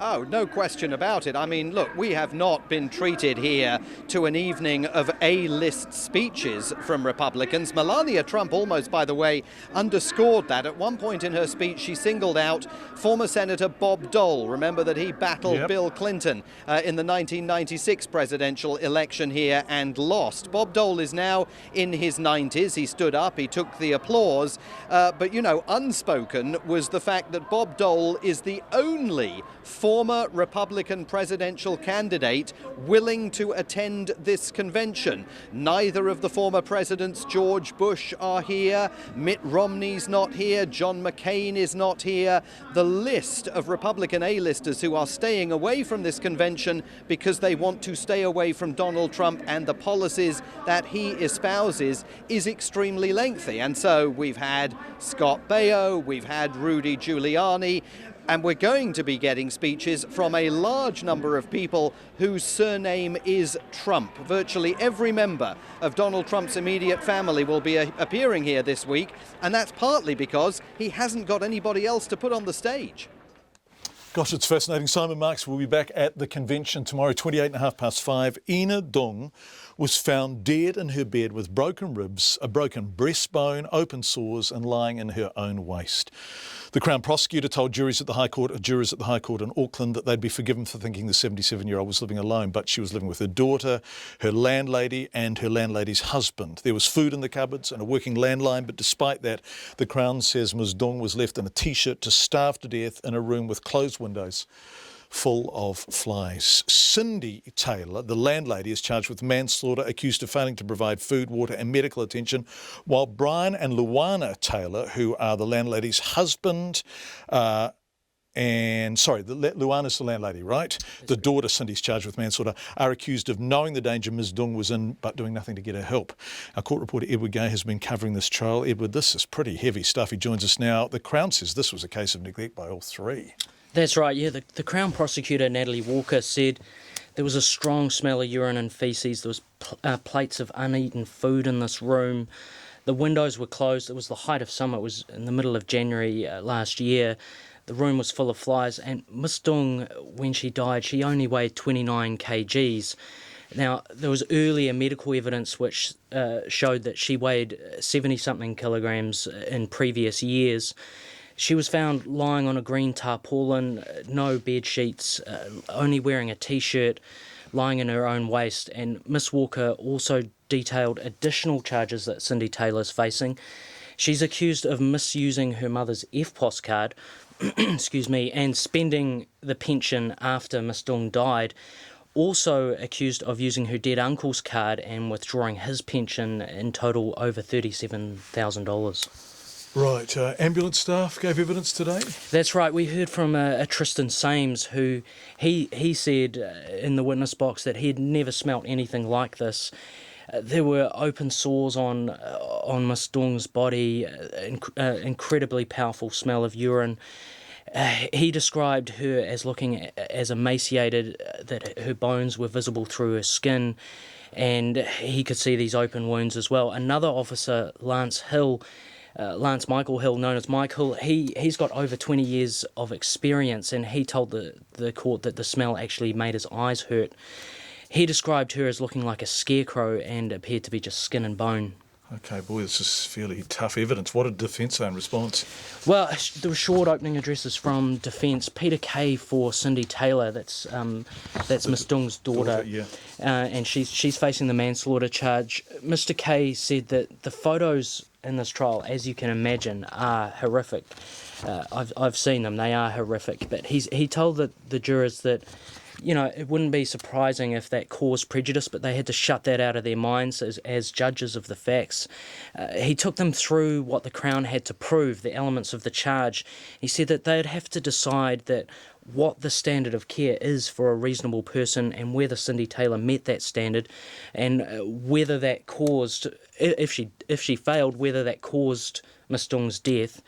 B: Oh, no question about it. I mean, look, we have not been treated here to an evening of A-list speeches from Republicans. Melania Trump almost, by the way, underscored that. At one point in her speech, she singled out former Senator Bob Dole. Remember that he battled Bill Clinton in the 1996 presidential election here and lost. Bob Dole is now in his 90s. He stood up, he took the applause. But, you know, unspoken was the fact that Bob Dole is the only former Republican presidential candidate willing to attend this convention. Neither of the former presidents, George Bush, are here. Mitt Romney's not here. John McCain is not here. The list of Republican A-listers who are staying away from this convention because they want to stay away from Donald Trump and the policies that he espouses is extremely lengthy. And so we've had Scott Baio, we've had Rudy Giuliani, and we're going to be getting speeches from a large number of people whose surname is Trump. Virtually every member of Donald Trump's immediate family will be appearing here this week, and that's partly because he hasn't got anybody else to put on the stage.
E: Gosh, it's fascinating. Simon Marks will be back at the convention tomorrow, 5:28. Ina Dong was found dead in her bed with broken ribs, a broken breastbone, open sores and lying in her own waste. The Crown Prosecutor told jurors at the High Court in Auckland that they'd be forgiven for thinking the 77-year-old was living alone, but she was living with her daughter, her landlady and her landlady's husband. There was food in the cupboards and a working landline, but despite that, the Crown says Ms Dong was left in a T-shirt to starve to death in a room with closed windows full of flies. Cindy Taylor, the landlady, is charged with manslaughter, accused of failing to provide food, water and medical attention, while Brian and Luana Taylor, who are the landlady's husband Luana's the landlady, right? The daughter, Cindy's charged with manslaughter, are accused of knowing the danger Ms Dung was in but doing nothing to get her help. Our court reporter Edward Gay has been covering this trial. Edward, this is pretty heavy stuff. He joins us now. The Crown says this was a case of neglect by all three.
C: That's right, yeah. The Crown prosecutor, Natalie Walker, said there was a strong smell of urine and faeces. There was plates of uneaten food in this room. The windows were closed. It was the height of summer. It was in the middle of January last year. The room was full of flies, and Miss Dung, when she died, she only weighed 29 kgs. Now, there was earlier medical evidence which showed that she weighed 70-something kilograms in previous years. She was found lying on a green tarpaulin, no bed sheets, only wearing a T-shirt, lying in her own waste. And Miss Walker also detailed additional charges that Cindy Taylor's facing. She's accused of misusing her mother's EFTPOS card, and spending the pension after Miss Dung died. Also accused of using her dead uncle's card and withdrawing his pension, in total over $37,000.
E: Right, ambulance staff gave evidence today?
C: That's right, we heard from Tristan Sames, who he said in the witness box that he had never smelt anything like this. There were open sores on Miss Dung's body, incredibly powerful smell of urine. He described her as looking as emaciated, that her bones were visible through her skin, and he could see these open wounds as well. Another officer, Lance Michael Hill, known as Mike Hill, he's got over 20 years of experience, and he told the court that the smell actually made his eyes hurt. He described her as looking like a scarecrow and appeared to be just skin and bone.
E: Okay, boy, this is fairly tough evidence. What did defence say in response?
C: Well, there were short opening addresses from defence. PUKEKOHE for Cindy Taylor, that's Miss Dung's daughter,
E: yeah.
C: And she's facing the manslaughter charge. Mr Kay said that the photos in this trial, as you can imagine, are horrific. I've seen them; they are horrific. But he told the jurors that, you know, it wouldn't be surprising if that caused prejudice, but they had to shut that out of their minds as judges of the facts. He took them through what the Crown had to prove, the elements of the charge. He said that they'd have to decide that what the standard of care is for a reasonable person and whether Cindy Taylor met that standard, and whether that caused, if she failed, whether that caused Miss Dung's death.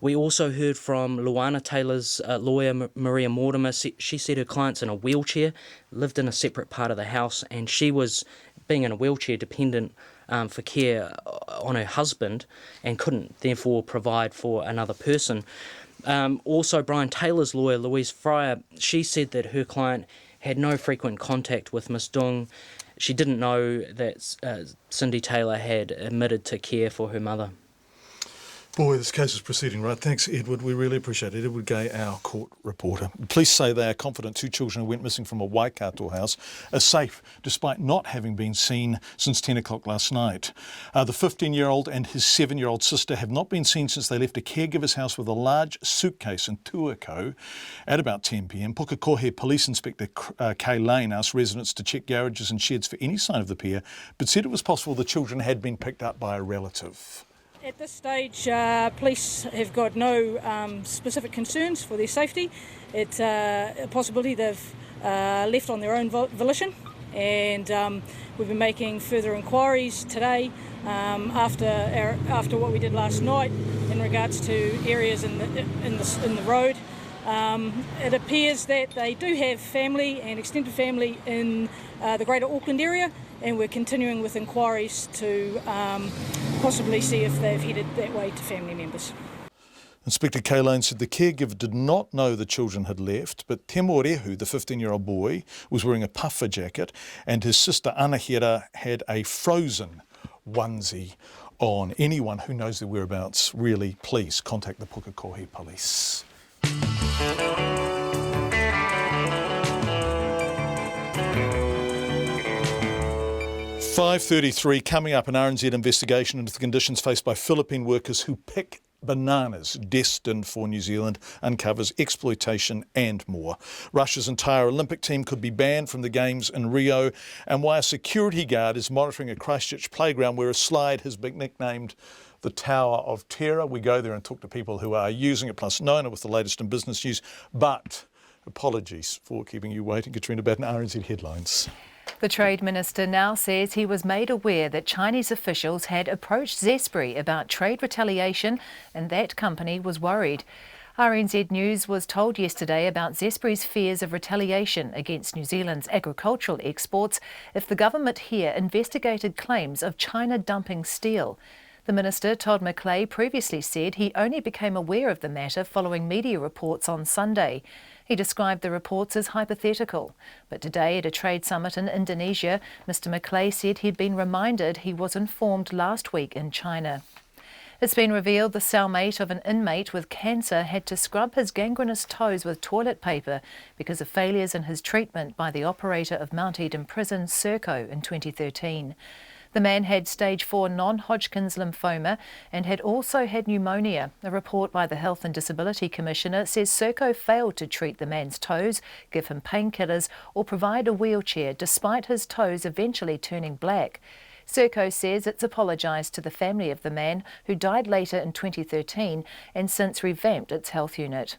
C: We also heard from Luana Taylor's lawyer, Maria Mortimer. She said her client's in a wheelchair, lived in a separate part of the house, and she was, being in a wheelchair, dependent for care on her husband and couldn't therefore provide for another person. Also, Brian Taylor's lawyer, Louise Fryer, she said that her client had no frequent contact with Miss Dung. She didn't know that Cindy Taylor had admitted to care for her mother.
E: Boy, this case is proceeding right. Thanks, Edward. We really appreciate it. Edward Gay, our court reporter. Police say they are confident two children who went missing from a Waikato house are safe, despite not having been seen since 10 o'clock last night. The 15-year-old and his 7-year-old sister have not been seen since they left a caregiver's house with a large suitcase in Tuakau at about 10 p.m. PUKEKOHE Police Inspector Kay Lane asked residents to check garages and sheds for any sign of the pair, but said it was possible the children had been picked up by a relative.
D: At this stage, police have got no specific concerns for their safety. It's a possibility they've left on their own volition, and we've been making further inquiries today after what we did last night in regards to areas in the road. It appears that they do have family and extended family in the Greater Auckland area, and we're continuing with inquiries to possibly see if they've headed that way to family members.
E: Inspector Kay Lane said the caregiver did not know the children had left, but Te Morehu, the 15-year-old boy, was wearing a puffer jacket, and his sister Anahira had a frozen onesie on. Anyone who knows their whereabouts, really, please contact the PUKEKOHE Police. 5:33, coming up, an RNZ investigation into the conditions faced by Philippine workers who pick bananas destined for New Zealand, uncovers exploitation and more. Russia's entire Olympic team could be banned from the Games in Rio, and why a security guard is monitoring a Christchurch playground where a slide has been nicknamed the Tower of Terror. We go there and talk to people who are using it, plus Nona with the latest in business news. But apologies for keeping you waiting. Katrina Batten, RNZ Headlines.
F: The Trade Minister now says he was made aware that Chinese officials had approached Zespri about trade retaliation, and that company was worried. RNZ News was told yesterday about Zespri's fears of retaliation against New Zealand's agricultural exports if the government here investigated claims of China dumping steel. The minister, Todd McClay, previously said he only became aware of the matter following media reports on Sunday. He described the reports as hypothetical. But today at a trade summit in Indonesia, Mr McClay said he'd been reminded he was informed last week in China. It's been revealed the cellmate of an inmate with cancer had to scrub his gangrenous toes with toilet paper because of failures in his treatment by the operator of Mount Eden Prison, Serco, in 2013. The man had stage 4 non-Hodgkin's lymphoma and had also had pneumonia. A report by the Health and Disability Commissioner says Serco failed to treat the man's toes, give him painkillers or provide a wheelchair despite his toes eventually turning black. Serco says it's apologised to the family of the man, who died later in 2013, and since revamped its health unit.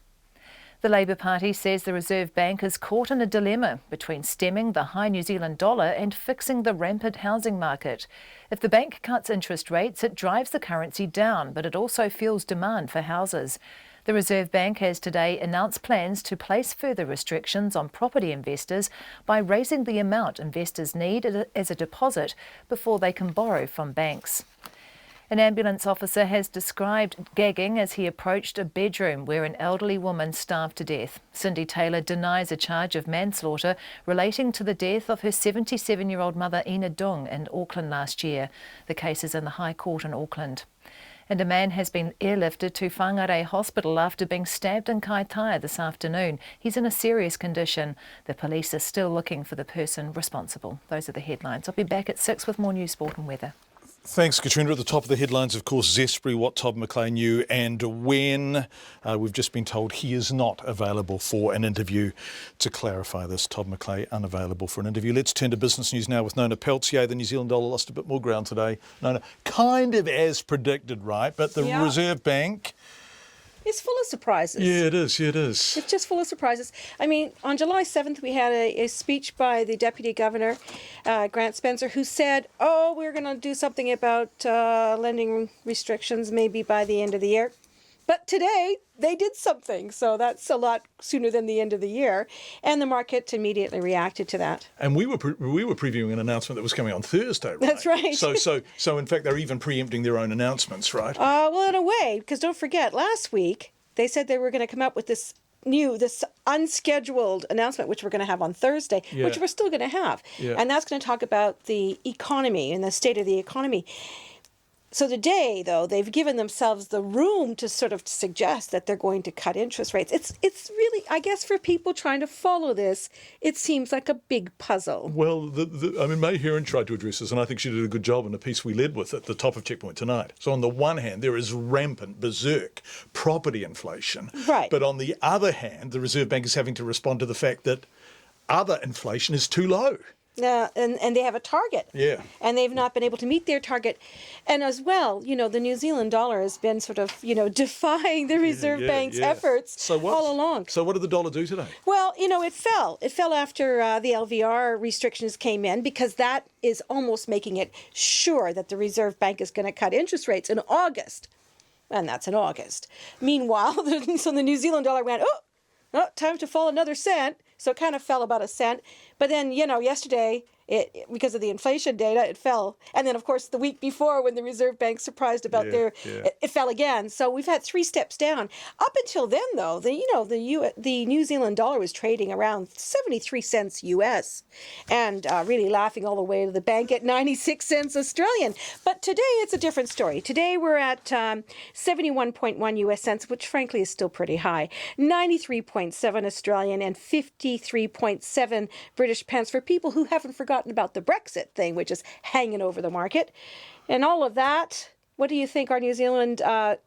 F: The Labour Party says the Reserve Bank is caught in a dilemma between stemming the high New Zealand dollar and fixing the rampant housing market. If the bank cuts interest rates, it drives the currency down, but it also fuels demand for houses. The Reserve Bank has today announced plans to place further restrictions on property investors by raising the amount investors need as a deposit before they can borrow from banks. An ambulance officer has described gagging as he approached a bedroom where an elderly woman starved to death. Cindy Taylor denies a charge of manslaughter relating to the death of her 77-year-old mother Ina Dung in Auckland last year. The case is in the High Court in Auckland. And a man has been airlifted to Whangarei Hospital after being stabbed in Kaitaia this afternoon. He's in a serious condition. The police are still looking for the person responsible. Those are the headlines. I'll be back at 6 with more news, sport and weather.
E: Thanks, Katrina. At the top of the headlines, of course, Zespri, what Todd McClay knew and when. We've just been told he is not available for an interview. To clarify this, Todd McClay unavailable for an interview. Let's turn to business news now with Nona Peltier. The New Zealand dollar lost a bit more ground today. Nona, kind of as predicted, right? But the Reserve Bank...
H: It's full of surprises.
E: Yeah, it is.
H: It's just full of surprises. I mean, on July 7th, we had a speech by the Deputy Governor, Grant Spencer, who said, we're going to do something about lending restrictions maybe by the end of the year. But today, they did something, so that's a lot sooner than the end of the year, and the market immediately reacted to that.
E: And we were previewing an announcement that was coming on Thursday, right?
H: That's right.
E: So in fact, they're even preempting their own announcements, right?
H: Well, in a way, because don't forget, last week, they said they were going to come up with this unscheduled announcement, which we're going to have on Thursday, which we're still going to have. Yeah. And that's going to talk about the economy and the state of the economy. So today, though, they've given themselves the room to sort of suggest that they're going to cut interest rates. It's really, I guess, for people trying to follow this, it seems like a big puzzle.
E: Well, May Heron tried to address this, and I think she did a good job in a piece we led with at the top of Checkpoint tonight. So on the one hand, there is rampant, berserk property inflation.
H: Right.
E: But on the other hand, the Reserve Bank is having to respond to the fact that other inflation is too low.
H: And they have a target.
E: Yeah.
H: And they've not been able to meet their target. And as well, the New Zealand dollar has been sort of, defying the Reserve Bank's efforts all along.
E: So what did the dollar do today?
H: Well, it fell. It fell after the LVR restrictions came in, because that is almost making it sure that the Reserve Bank is going to cut interest rates in August. And that's in August. Meanwhile, so the New Zealand dollar went, time to fall another cent. So it kind of fell about a cent. But then, yesterday, because of the inflation data, it fell. And then, of course, the week before, when the Reserve Bank surprised about it fell again. So we've had 3 steps down. Up until then, though, the New Zealand dollar was trading around 73 cents US, and really laughing all the way to the bank at 96 cents Australian. But today, it's a different story. Today, we're at 71.1 US cents, which frankly is still pretty high. 93.7 Australian and 53.7 British pence for people who haven't forgotten about the Brexit thing, which is hanging over the market. And all of that, What do you think our New Zealand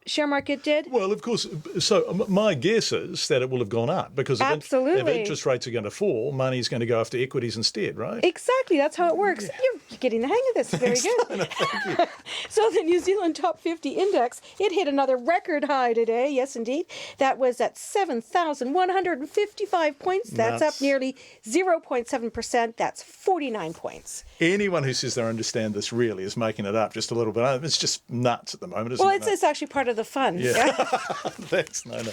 H: share market did?
E: Well, of course, so my guess is that it will have gone up because if interest rates are going to fall, money's going to go after equities instead, right?
H: Exactly, that's how it works. You're getting the hang of this. Very good.
E: Thank you.
H: So the New Zealand Top 50 Index, it hit another record high today. Yes, indeed. That was at 7,155 points. That's up nearly 0.7%. That's 49 points.
E: Anyone who says they understand this really is making it up just a little bit. It's just nuts at the moment, isn't
H: Well,
E: it?
H: it's actually part of the fun.
E: Yeah. Thanks, Nona.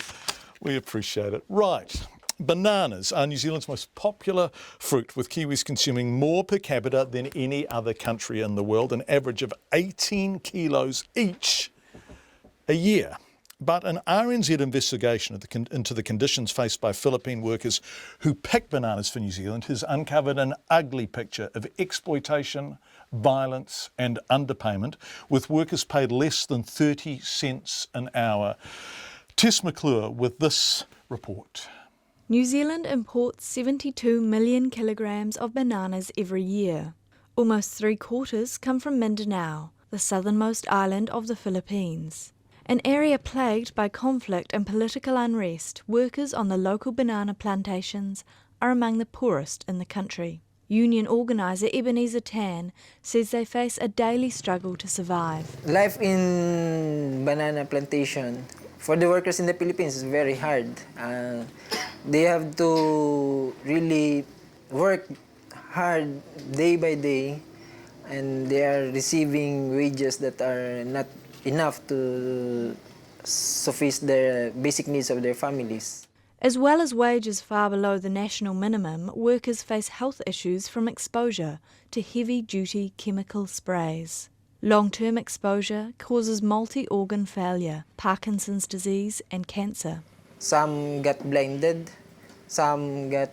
E: We appreciate it. Right. Bananas are New Zealand's most popular fruit, with Kiwis consuming more per capita than any other country in the world, an average of 18 kilos each a year. But an RNZ investigation into the conditions faced by Philippine workers who pick bananas for New Zealand has uncovered an ugly picture of exploitation, violence and underpayment, with workers paid less than 30 cents an hour. Tess McClure with this report.
Q: New Zealand imports 72 million kilograms of bananas every year. Almost 3/4 come from Mindanao, the southernmost island of the Philippines. An area plagued by conflict and political unrest, workers on the local banana plantations are among the poorest in the country. Union organiser Ebenezer Tan says they face a daily struggle to survive.
J: Life in banana plantation for the workers in the Philippines is very hard. They have to really work hard day by day, and they are receiving wages that are not enough to suffice their basic needs of their families.
Q: As well as wages far below the national minimum, workers face health issues from exposure to heavy-duty chemical sprays. Long-term exposure causes multi-organ failure, Parkinson's disease and cancer.
J: Some got blinded, some got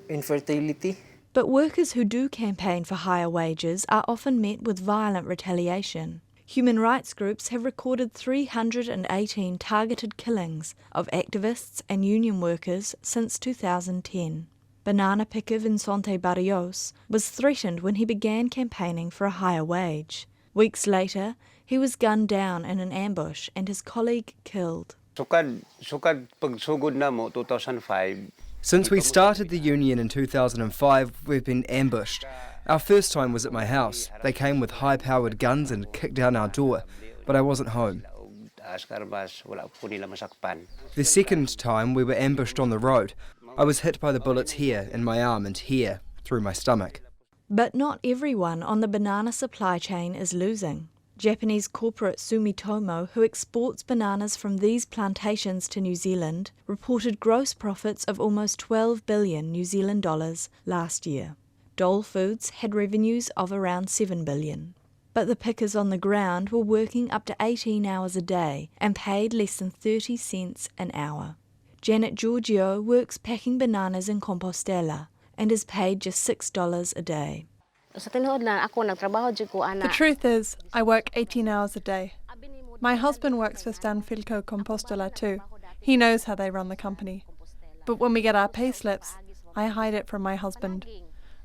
J: infertility.
Q: But workers who do campaign for higher wages are often met with violent retaliation. Human rights groups have recorded 318 targeted killings of activists and union workers since 2010. Banana picker Vincente Barrios was threatened when he began campaigning for a higher wage. Weeks later, he was gunned down in an ambush and his colleague killed.
L: Since we started the union in 2005, we've been ambushed. Our first time was at my house. They came with high-powered guns and kicked down our door, but I wasn't home. The second time we were ambushed on the road. I was hit by the bullets here, in my arm, and here, through my stomach.
Q: But not everyone on the banana supply chain is losing. Japanese corporate Sumitomo, who exports bananas from these plantations to New Zealand, reported gross profits of almost 12 billion New Zealand dollars last year. Dole Foods had revenues of around 7 billion. But the pickers on the ground were working up to 18 hours a day and paid less than 30 cents an hour. Janet Giorgio works packing bananas in Compostela and is paid just $6 a day.
W: The truth is, I work 18 hours a day. My husband works for Stanfilco Compostela too. He knows how they run the company. But when we get our pay slips, I hide it from my husband.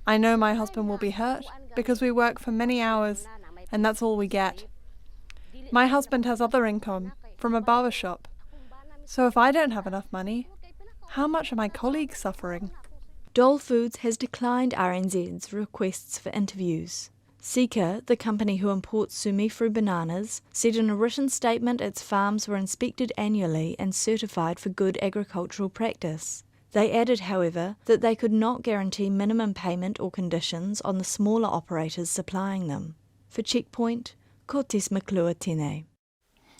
W: I know my husband will be hurt because we work for many hours and that's all we get. My husband has other income from a barber shop. So if I don't have enough money, how much are my colleagues suffering?
Q: Dole Foods has declined RNZ's requests for interviews. Seeker, the company who imports Sumifru bananas, said in a written statement its farms were inspected annually and certified for good agricultural practice. They added, however, that they could not guarantee minimum payment or conditions on the smaller operators supplying them. For Checkpoint, ko Tess McClure tēnei.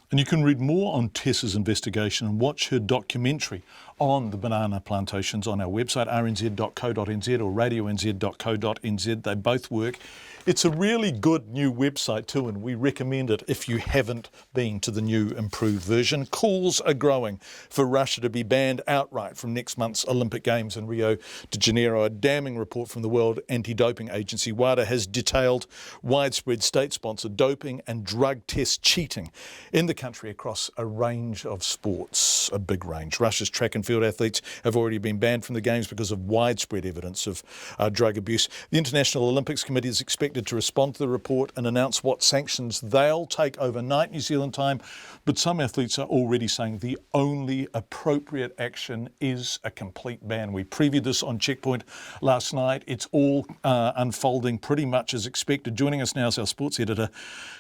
E: And you can read more on Tess's investigation and watch her documentary on the banana plantations on our website, rnz.co.nz or radionz.co.nz. They both work. It's a really good new website too, and we recommend it if you haven't been to the new improved version. Calls are growing for Russia to be banned outright from next month's Olympic Games in Rio de Janeiro. A damning report from the World Anti-Doping Agency, WADA, has detailed widespread state-sponsored doping and drug test cheating in the country across a range of sports, a big range. Russia's track and field athletes have already been banned from the Games because of widespread evidence of drug abuse. The International Olympics Committee is expected expected to respond to the report and announce what sanctions they'll take overnight New Zealand time. But some athletes are already saying the only appropriate action is a complete ban. We previewed this on Checkpoint last night. It's all unfolding pretty much as expected. Joining us now is our sports editor,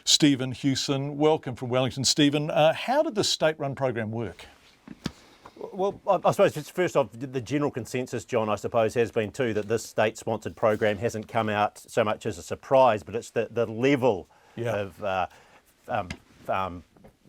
E: Stephen Hewson. Welcome from Wellington, Stephen. How did the state-run program work?
K: Well, I suppose first off, the general consensus, John, I suppose, has been too that this state-sponsored program hasn't come out so much as a surprise, but it's the level of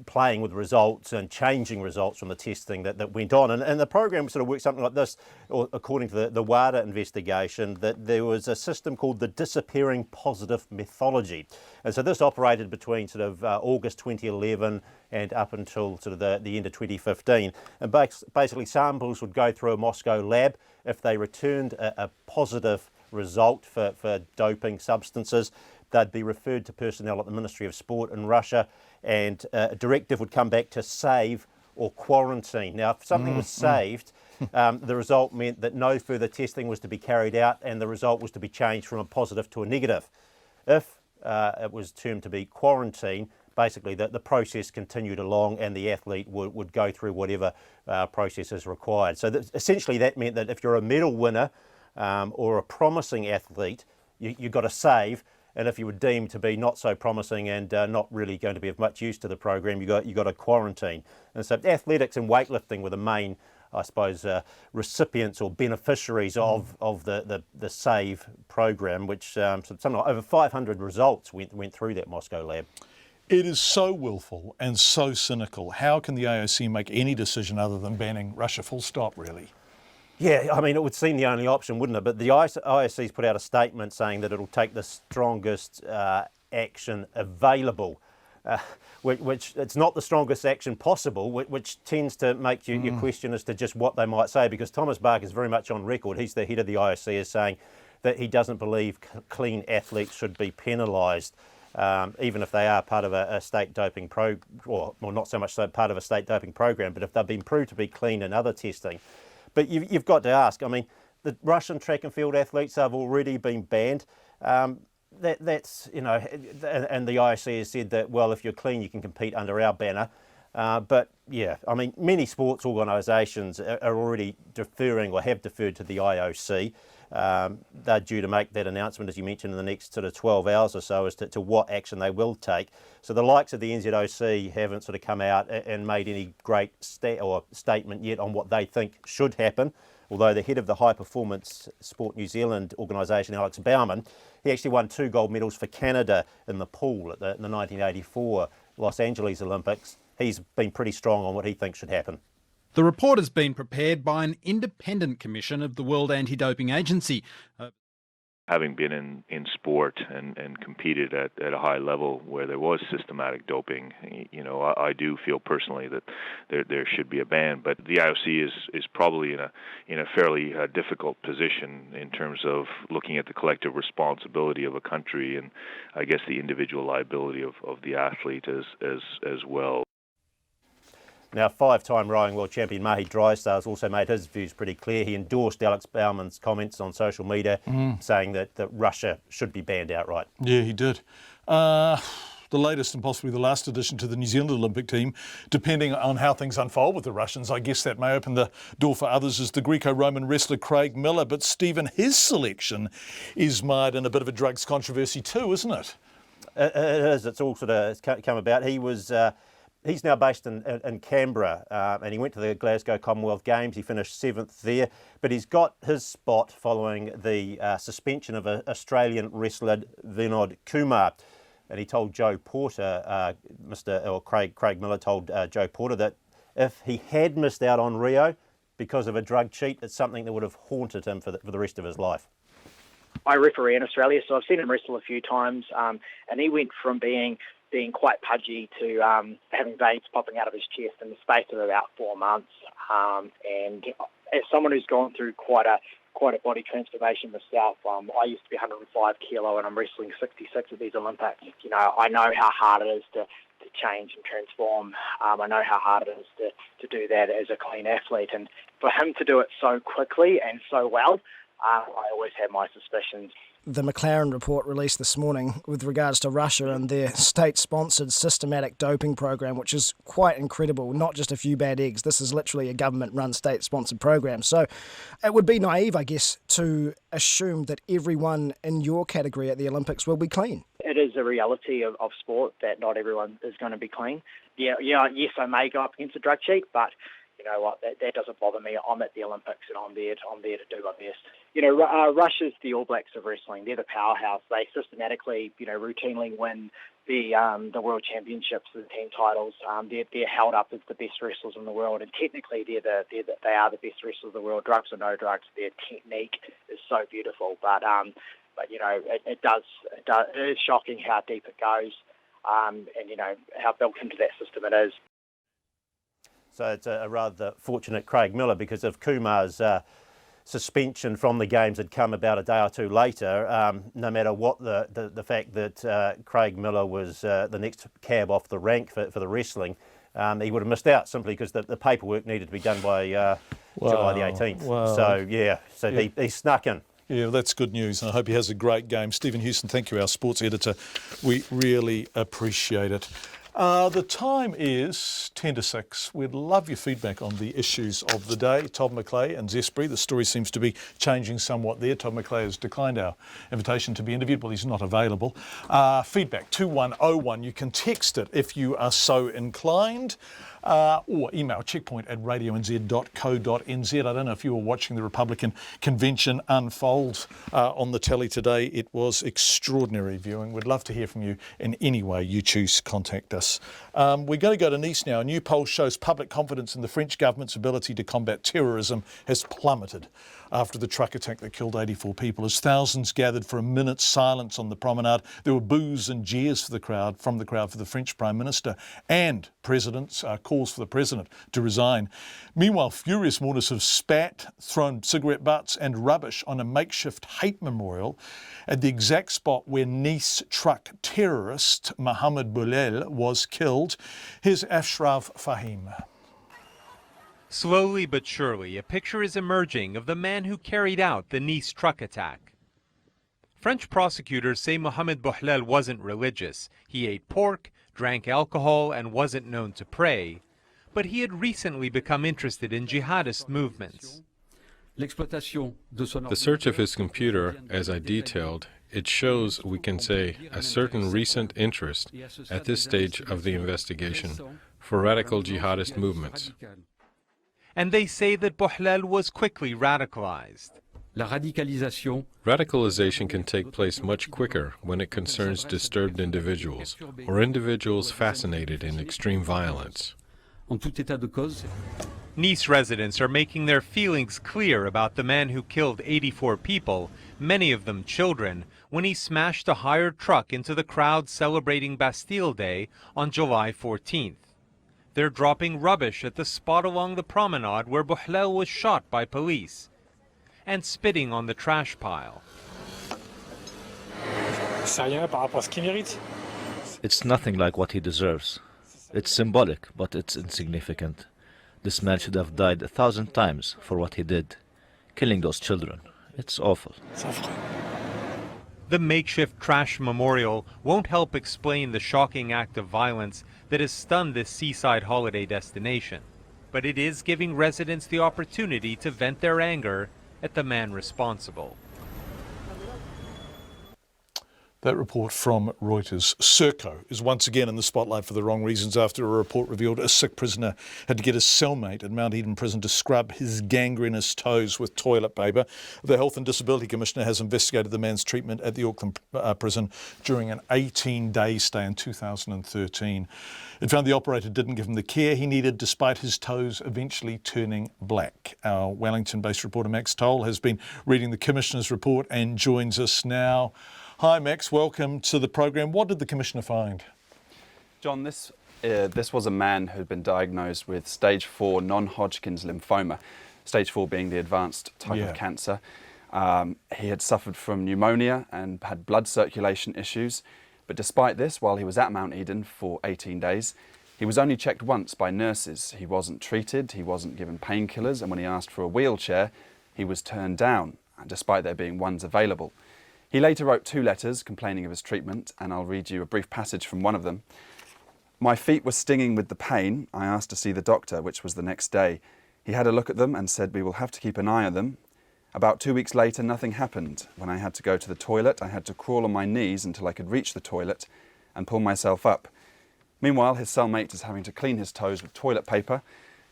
K: playing with results and changing results from the testing that went on. And the program sort of worked something like this, or according to the WADA investigation, that there was a system called the disappearing positive methodology. And so this operated between sort of August 2011 and up until sort of the end of 2015. And basically samples would go through a Moscow lab. If they returned a positive result for doping substances, they'd be referred to personnel at the Ministry of Sport in Russia, and a directive would come back to save or quarantine. Now, if something was saved, the result meant that no further testing was to be carried out and the result was to be changed from a positive to a negative. If it was termed to be quarantine, basically the process continued along and the athlete would go through whatever process is required. So essentially that meant that if you're a medal winner or a promising athlete, you've got to save. And if you were deemed to be not so promising and not really going to be of much use to the program, you got a quarantine. And so athletics and weightlifting were the main, I suppose, recipients or beneficiaries of the SAVE program, which something like over 500 results went through that Moscow lab.
E: It is so willful and so cynical. How can the AOC make any decision other than banning Russia full stop, really?
K: Yeah, I mean, it would seem the only option, wouldn't it? But the IOC's put out a statement saying that it'll take the strongest action available, which it's not the strongest action possible, which tends to make you question as to just what they might say, because Thomas Bach is very much on record. He's the head of the IOC, as saying that he doesn't believe clean athletes should be penalised, even if they are part of a state doping or not so much so part of a state doping program, but if they've been proved to be clean in other testing. But you've got to ask, I mean, the Russian track and field athletes have already been banned. That's, you know, and the IOC has said that, well, if you're clean, you can compete under our banner. But yeah, I mean, many sports organisations are already deferring or have deferred to the IOC. They're due to make that announcement, as you mentioned, in the next sort of 12 hours or so as to what action they will take. So the likes of the NZOC haven't sort of come out and made any great statement yet on what they think should happen. Although the head of the High Performance Sport New Zealand organisation, Alex Bauman, he actually won 2 gold medals for Canada in the pool at the 1984 Los Angeles Olympics. He's been pretty strong on what he thinks should happen.
M: The report has been prepared by an independent commission of the World Anti-Doping Agency.
N: Having been in sport and competed at a high level where there was systematic doping, you know, I do feel personally that there should be a ban. But the IOC is probably in a fairly difficult position in terms of looking at the collective responsibility of a country and I guess the individual liability of the athlete as well.
K: Now, 5-time rowing world champion Mahi Drysdale has also made his views pretty clear. He endorsed Alex Bauman's comments on social media, saying that Russia should be banned outright.
E: Yeah, he did. The latest and possibly the last addition to the New Zealand Olympic team, depending on how things unfold with the Russians, I guess that may open the door for others, is the Greco-Roman wrestler Craig Miller. But Stephen, his selection is mired in a bit of a drugs controversy too, isn't it?
K: It is. It's all sort of come about. He was... He's now based in Canberra and he went to the Glasgow Commonwealth Games. He finished 7th there, but he's got his spot following the suspension of an Australian wrestler, Vinod Kumar. And he told Joe Porter, Craig Miller told Joe Porter that if he had missed out on Rio because of a drug cheat, it's something that would have haunted him for the rest of his life.
X: I referee in Australia, so I've seen him wrestle a few times, and he went from being quite pudgy to having veins popping out of his chest in the space of about 4 months. And as someone who's gone through quite a body transformation myself, I used to be 105 kilo and I'm wrestling 66 at these Olympics. You know, I know how hard it is to change and transform. I know how hard it is to do that as a clean athlete. And for him to do it so quickly and so well, I always had my suspicions.
O: the McLaren report released this morning with regards to Russia and their state-sponsored systematic doping program, which is quite incredible. Not just a few bad eggs. This is literally a government-run, state-sponsored program. So it would be naive, I guess, to assume that everyone in your category at the Olympics will be clean.
X: It is a reality of sport that not everyone is going to be clean. Yes, I may go up against a drug cheat, but you know what? That doesn't bother me. I'm at the Olympics and I'm there to do my best. Russia's the All Blacks of wrestling. They're the powerhouse. They systematically, routinely win the World Championships, the team titles. They're held up as the best wrestlers in the world, and technically they are the best wrestlers in the world. Drugs or no drugs, their technique is so beautiful. But it is shocking how deep it goes, and how built into that system it is.
K: So it's a rather fortunate Craig Miller, because if Kumar's suspension from the games had come about a day or two later, no matter what the fact that Craig Miller was the next cab off the rank for the wrestling, he would have missed out simply because the paperwork needed to be done by July the 18th. Wow. He snuck in.
E: Yeah, that's good news, and I hope he has a great game. Stephen Houston, thank you, our sports editor. We really appreciate it. The time is 10 to 6. We'd love your feedback on the issues of the day. Todd McClay and Zespri, the story seems to be changing somewhat there. Todd McClay has declined our invitation to be interviewed. Well, he's not available. Feedback 2101. You can text it if you are so inclined. Or email checkpoint@radionz.co.nz. I don't know if you were watching the Republican convention unfold on the telly today. It was extraordinary viewing. We'd love to hear from you in any way you choose to contact us. We're going to go to Nice now. A new poll shows public confidence in the French government's ability to combat terrorism has plummeted after the truck attack that killed 84 people. As thousands gathered for a minute's silence on the promenade, there were boos and jeers from the crowd for the French Prime Minister and calls for the President to resign. Meanwhile, furious mourners have spat, thrown cigarette butts and rubbish on a makeshift hate memorial at the exact spot where Nice truck terrorist Mohamed Boulel was killed. Here's Ashraf Fahim.
P: Slowly but surely, a picture is emerging of the man who carried out the Nice truck attack. French prosecutors say Mohamed Boulel wasn't religious. He ate pork, drank alcohol, and wasn't known to pray. But he had recently become interested in jihadist movements.
S: The search of his computer, as I detailed, it shows, we can say, a certain recent interest at this stage of the investigation for radical jihadist movements.
P: And they say that Boulel was quickly radicalized.
S: Radicalization can take place much quicker when it concerns disturbed individuals or individuals fascinated in extreme violence.
P: Nice residents are making their feelings clear about the man who killed 84 people, many of them children, when he smashed a hired truck into the crowd celebrating Bastille Day on July 14th. They're dropping rubbish at the spot along the promenade where Boulel was shot by police and spitting on the trash pile.
T: It's nothing like what he deserves. It's symbolic, but it's insignificant. This man should have died 1,000 times for what he did, killing those children. It's awful.
P: The makeshift trash memorial won't help explain the shocking act of violence that has stunned this seaside holiday destination, but it is giving residents the opportunity to vent their anger at the man responsible.
E: That report from Reuters. Serco is once again in the spotlight for the wrong reasons after a report revealed a sick prisoner had to get his cellmate at Mount Eden Prison to scrub his gangrenous toes with toilet paper. The Health and Disability Commissioner has investigated the man's treatment at the Auckland prison during an 18-day stay in 2013. It found the operator didn't give him the care he needed despite his toes eventually turning black. Our Wellington-based reporter Max Toll has been reading the Commissioner's report and joins us now. Hi Max, welcome to the program. What did the Commissioner find?
Y: John, this was a man who had been diagnosed with stage 4 non-Hodgkin's lymphoma, stage 4 being the advanced type of cancer. He had suffered from pneumonia and had blood circulation issues, but despite this, while he was at Mount Eden for 18 days, he was only checked once by nurses. He wasn't treated, he wasn't given painkillers, and when he asked for a wheelchair, he was turned down, despite there being ones available. He later wrote 2 letters complaining of his treatment, and I'll read you a brief passage from one of them. "My feet were stinging with the pain. I asked to see the doctor, which was the next day. He had a look at them and said we will have to keep an eye on them. About 2 weeks later, nothing happened. When I had to go to the toilet, I had to crawl on my knees until I could reach the toilet and pull myself up. Meanwhile, his cellmate is having to clean his toes with toilet paper.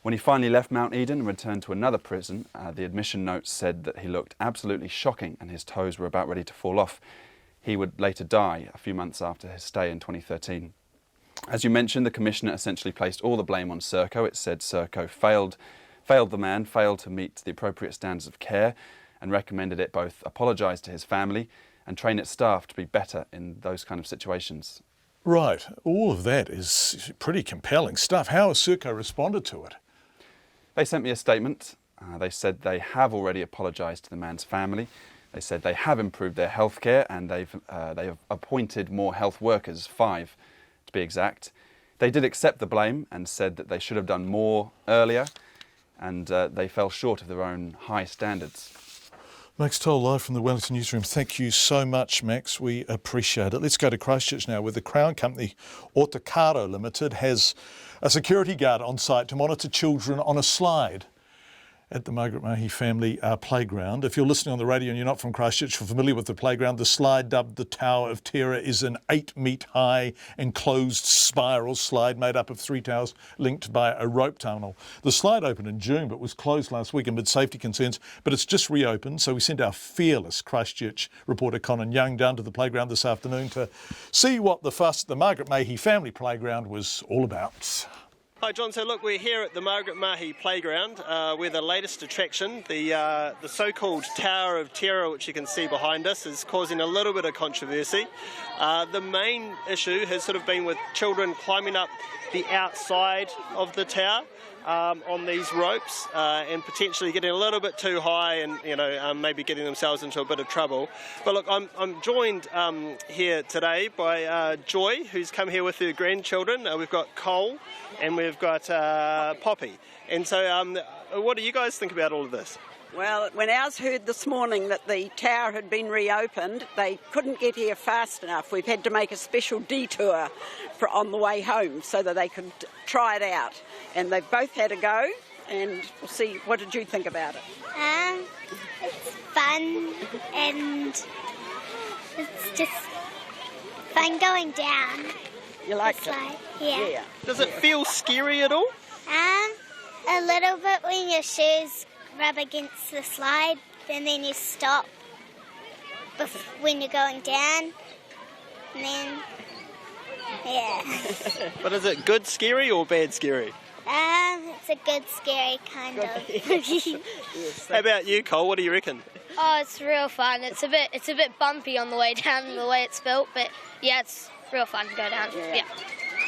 Y: When he finally left Mount Eden and returned to another prison, the admission notes said that he looked absolutely shocking and his toes were about ready to fall off. He would later die a few months after his stay in 2013. As you mentioned, the Commissioner essentially placed all the blame on Serco. It said Serco failed the man, failed to meet the appropriate standards of care, and recommended it both apologise to his family and train its staff to be better in those kind of situations."
E: Right, all of that is pretty compelling stuff. How has Serco responded to it?
Y: They sent me a statement. They said they have already apologised to the man's family. They said they have improved their healthcare and they have appointed more health workers, 5 to be exact. They did accept the blame and said that they should have done more earlier, and they fell short of their own high standards.
E: Max Toll, live from the Wellington newsroom. Thank you so much, Max. We appreciate it. Let's go to Christchurch now, where the Crown company Otakaro Limited has a security guard on site to monitor children on a slide at the Margaret Mahy family playground. If you're listening on the radio and you're not from Christchurch, you're familiar with the playground. The slide, dubbed the Tower of Terror, is an 8-metre-high enclosed spiral slide made up of 3 towers linked by a rope tunnel. The slide opened in June but was closed last week amid safety concerns, but it's just reopened, so we sent our fearless Christchurch reporter Conan Young down to the playground this afternoon to see what the fuss at the Margaret Mahy family playground was all about.
A: Hi John, so look, we're here at the Margaret Mahy playground where the latest attraction, the so-called Tower of Terror, which you can see behind us, is causing a little bit of controversy. The main issue has sort of been with children climbing up the outside of the tower on these ropes and potentially getting a little bit too high and maybe getting themselves into a bit of trouble. But look, I'm joined here today by Joy, who's come here with her grandchildren. We've got Cole and we've got Poppy. And so what do you guys think about all of this?
G: Well, when ours heard this morning that the tower had been reopened, they couldn't get here fast enough. We've had to make a special detour on the way home so that they could try it out. And they've both had a go, and we'll see. What did you think about it?
R: It's fun, and it's just fun going down.
G: You like it?
R: Yeah.
A: Does it feel scary at all?
R: A little bit when your shoes rub against the slide, and then you stop when you're going down, and then, yeah.
A: But is it good scary or bad scary?
R: It's a good scary kind of.
A: How about you, Cole? What do you reckon?
U: Oh, it's real fun. It's a bit bumpy on the way down, the way it's built, but yeah, it's real fun to go down. Yeah.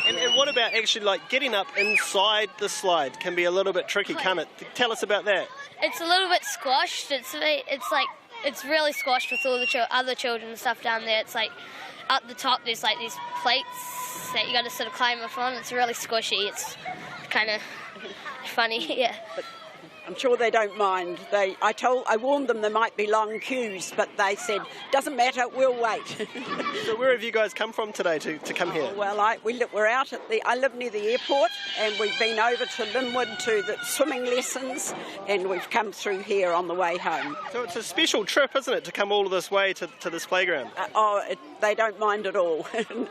A: And what about actually like getting up inside the slide? Can be a little bit tricky, can't it? Tell us about that.
U: It's a little bit squashed. It's really squashed with all the other children and stuff down there. It's like up the top there's like these plates that you got to sort of climb up on. It's really squishy. It's kind of funny, yeah.
G: But I'm sure they don't mind. I warned them there might be long queues, but they said, doesn't matter, we'll wait.
A: So where have you guys come from today to come here?
G: Well, we're out I live near the airport, and we've been over to Linwood to the swimming lessons, and we've come through here on the way home.
A: So it's a special trip, isn't it, to come all this way to this playground?
G: They don't mind at all.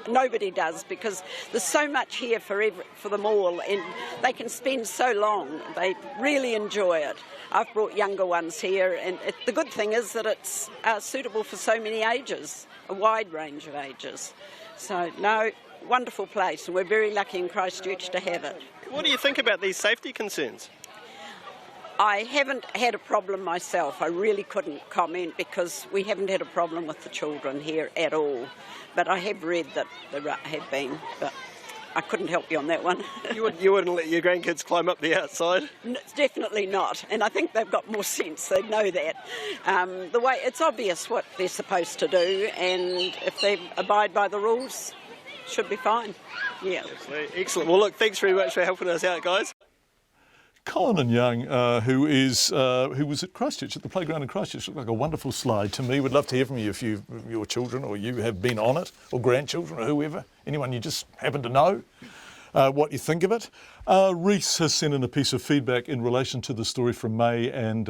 G: Nobody does, because there's so much here for them all, and they can spend so long. They really enjoy it. I've brought younger ones here, and the good thing is that it's suitable for so many ages, a wide range of ages. So, no, wonderful place, and we're very lucky in Christchurch to have it.
A: What do you think about these safety concerns?
G: I haven't had a problem myself. I really couldn't comment because we haven't had a problem with the children here at all. But I have read that there have been, but I couldn't help you on that one.
A: You wouldn't let your grandkids climb up the outside?
G: Definitely not, and I think they've got more sense. They know that. It's obvious what they're supposed to do, and if they abide by the rules, should be fine. Yeah.
A: Excellent. Well, look, thanks very much for helping us out, guys.
E: Colin and Young, who was at Christchurch, at the playground in Christchurch. Looked like a wonderful slide to me. We'd love to hear from you if your children or you have been on it, or grandchildren or whoever, anyone you just happen to know, what you think of it. Reese has sent in a piece of feedback in relation to the story from May and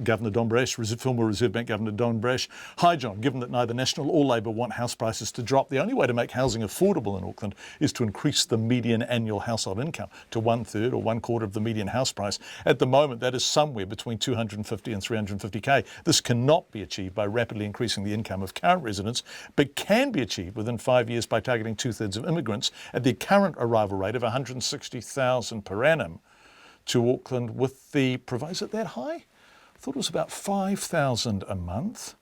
E: Governor Don Brash, former Reserve Bank Governor Don Brash. Hi John, given that neither National or Labour want house prices to drop, the only way to make housing affordable in Auckland is to increase the median annual household income to 1/3 or 1/4 of the median house price. At the moment, that is somewhere between 250 and 350k. This cannot be achieved by rapidly increasing the income of current residents, but can be achieved within 5 years by targeting 2/3 of immigrants at the current arrival rate of 160,000 per annum to Auckland, with the proviso that high? I thought it was about 5,000 a month.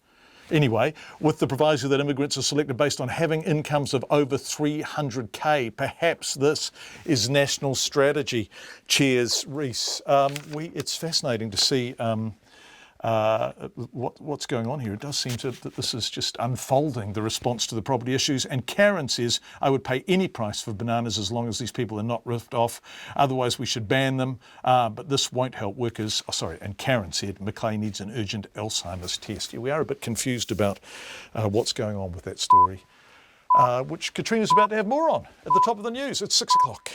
E: Anyway, with the proviso that immigrants are selected based on having incomes of over 300k. Perhaps this is national strategy. Cheers, Reese. It's fascinating to see what's going on here. It does seem that this is just unfolding the response to the property issues. And Karen says, I would pay any price for bananas as long as these people are not ripped off. Otherwise, we should ban them. But this won't help workers. And Karen said, Macleay needs an urgent Alzheimer's test. Yeah, we are a bit confused about what's going on with that story, which Katrina's about to have more on at the top of the news. It's 6 o'clock.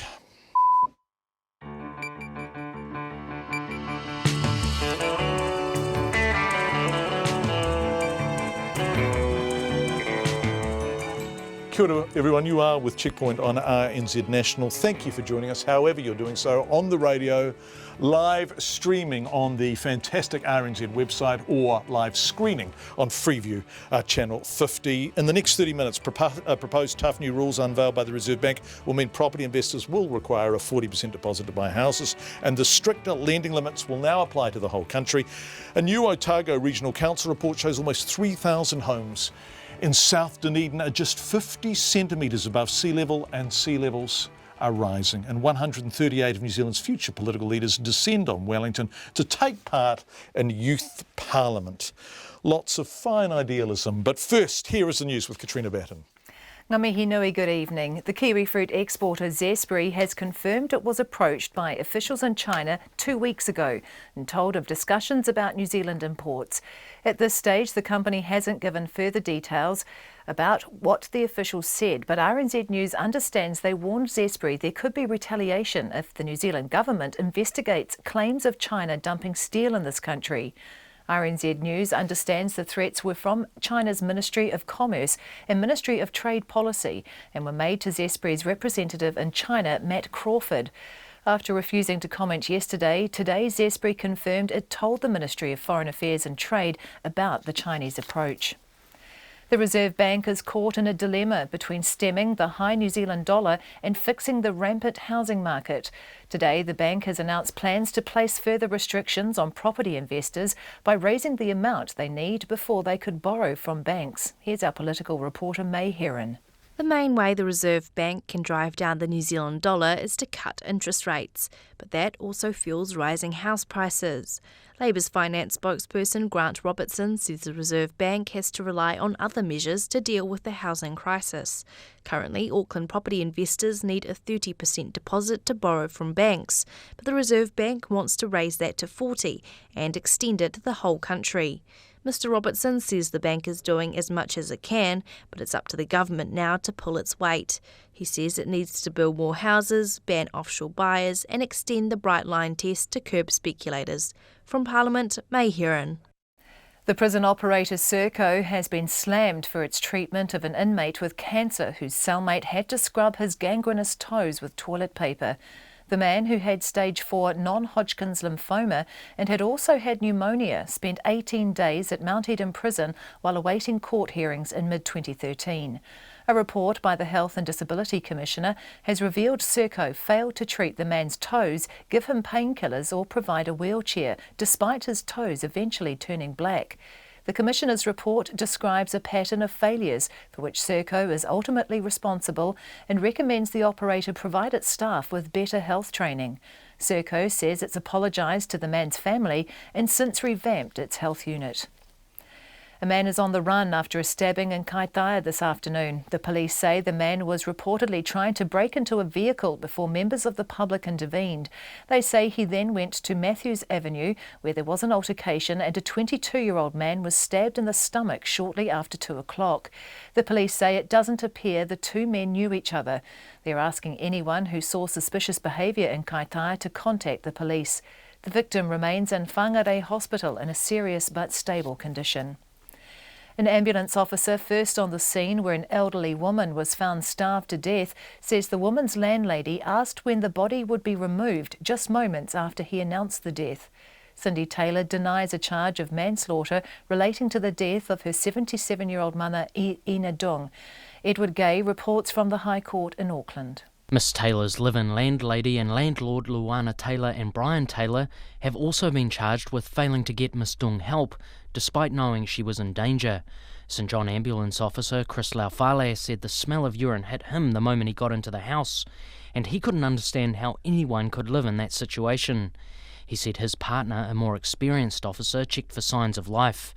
E: Kia ora, everyone. You are with Checkpoint on RNZ National. Thank you for joining us, however you're doing so, on the radio, live streaming on the fantastic RNZ website, or live screening on Freeview, channel 50. In the next 30 minutes, proposed tough new rules unveiled by the Reserve Bank will mean property investors will require a 40% deposit to buy houses, and the stricter lending limits will now apply to the whole country. A new Otago Regional Council report shows almost 3,000 homes in South Dunedin are just 50 centimetres above sea level, and sea levels are rising. And 138 of New Zealand's future political leaders descend on Wellington to take part in youth parliament. Lots of fine idealism. But first, here is the news with Katrina Batten.
F: Ngā mihi nui, good evening. The kiwi fruit exporter Zespri has confirmed it was approached by officials in China 2 weeks ago and told of discussions about New Zealand imports. At this stage, the company hasn't given further details about what the officials said, but RNZ News understands they warned Zespri there could be retaliation if the New Zealand government investigates claims of China dumping steel in this country. RNZ News understands the threats were from China's Ministry of Commerce and Ministry of Trade Policy and were made to Zespri's representative in China, Matt Crawford. After refusing to comment yesterday, today Zespri confirmed it told the Ministry of Foreign Affairs and Trade about the Chinese approach. The Reserve Bank is caught in a dilemma between stemming the high New Zealand dollar and fixing the rampant housing market. Today, the bank has announced plans to place further restrictions on property investors by raising the amount they need before they could borrow from banks. Here's our political reporter, May Heron.
Q: The main way the Reserve Bank can drive down the New Zealand dollar is to cut interest rates, but that also fuels rising house prices. Labour's finance spokesperson Grant Robertson says the Reserve Bank has to rely on other measures to deal with the housing crisis. Currently, Auckland property investors need a 30% deposit to borrow from banks, but the Reserve Bank wants to raise that to 40% and extend it to the whole country. Mr Robertson says the bank is doing as much as it can, but it's up to the government now to pull its weight. He says it needs to build more houses, ban offshore buyers and extend the Bright Line test to curb speculators. From Parliament, May Heron.
F: The prison operator Serco has been slammed for its treatment of an inmate with cancer whose cellmate had to scrub his gangrenous toes with toilet paper. The man, who had stage 4 non-Hodgkin's lymphoma and had also had pneumonia, spent 18 days at Mount Eden Prison while awaiting court hearings in mid-2013. A report by the Health and Disability Commissioner has revealed Serco failed to treat the man's toes, give him painkillers or provide a wheelchair, despite his toes eventually turning black. The Commissioner's report describes a pattern of failures for which Serco is ultimately responsible and recommends the operator provide its staff with better health training. Serco says it's apologised to the man's family and since revamped its health unit. A man is on the run after a stabbing in Kaitaia this afternoon. The police say the man was reportedly trying to break into a vehicle before members of the public intervened. They say he then went to Matthews Avenue, where there was an altercation and a 22-year-old man was stabbed in the stomach shortly after 2 o'clock. The police say it doesn't appear the two men knew each other. They're asking anyone who saw suspicious behaviour in Kaitaia to contact the police. The victim remains in Whangarei Hospital in a serious but stable condition. An ambulance officer first on the scene where an elderly woman was found starved to death says the woman's landlady asked when the body would be removed just moments after he announced the death. Cindy Taylor denies a charge of manslaughter relating to the death of her 77-year-old mother, Ina Dung. Edward Gay reports from the High Court in Auckland.
B: Miss Taylor's live-in landlady and landlord Luana Taylor and Brian Taylor have also been charged with failing to get Miss Dung help, despite knowing she was in danger. St John ambulance officer Chris Laufale said the smell of urine hit him the moment he got into the house, and he couldn't understand how anyone could live in that situation. He said his partner, a more experienced officer, checked for signs of life.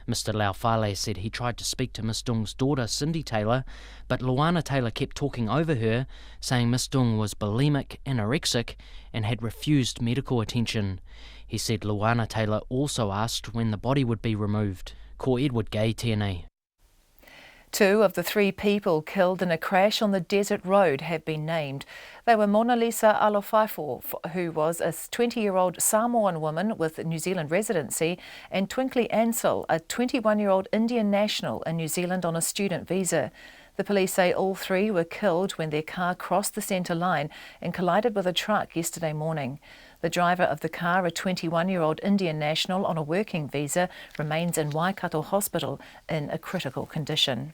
B: Mr Laufale said he tried to speak to Miss Dung's daughter, Cindy Taylor, but Luana Taylor kept talking over her, saying Miss Dung was bulimic, anorexic, and had refused medical attention. He said Luana Taylor also asked when the body would be removed. Ko Edward Gay, TNA.
F: 2 of the 3 people killed in a crash on the desert road have been named. They were Mona Lisa Alofaifo, who was a 20-year-old Samoan woman with New Zealand residency, and Twinkly Ansell, a 21-year-old Indian national in New Zealand on a student visa. The police say all 3 were killed when their car crossed the centre line and collided with a truck yesterday morning. The driver of the car, a 21-year-old Indian national on a working visa, remains in Waikato Hospital in a critical condition.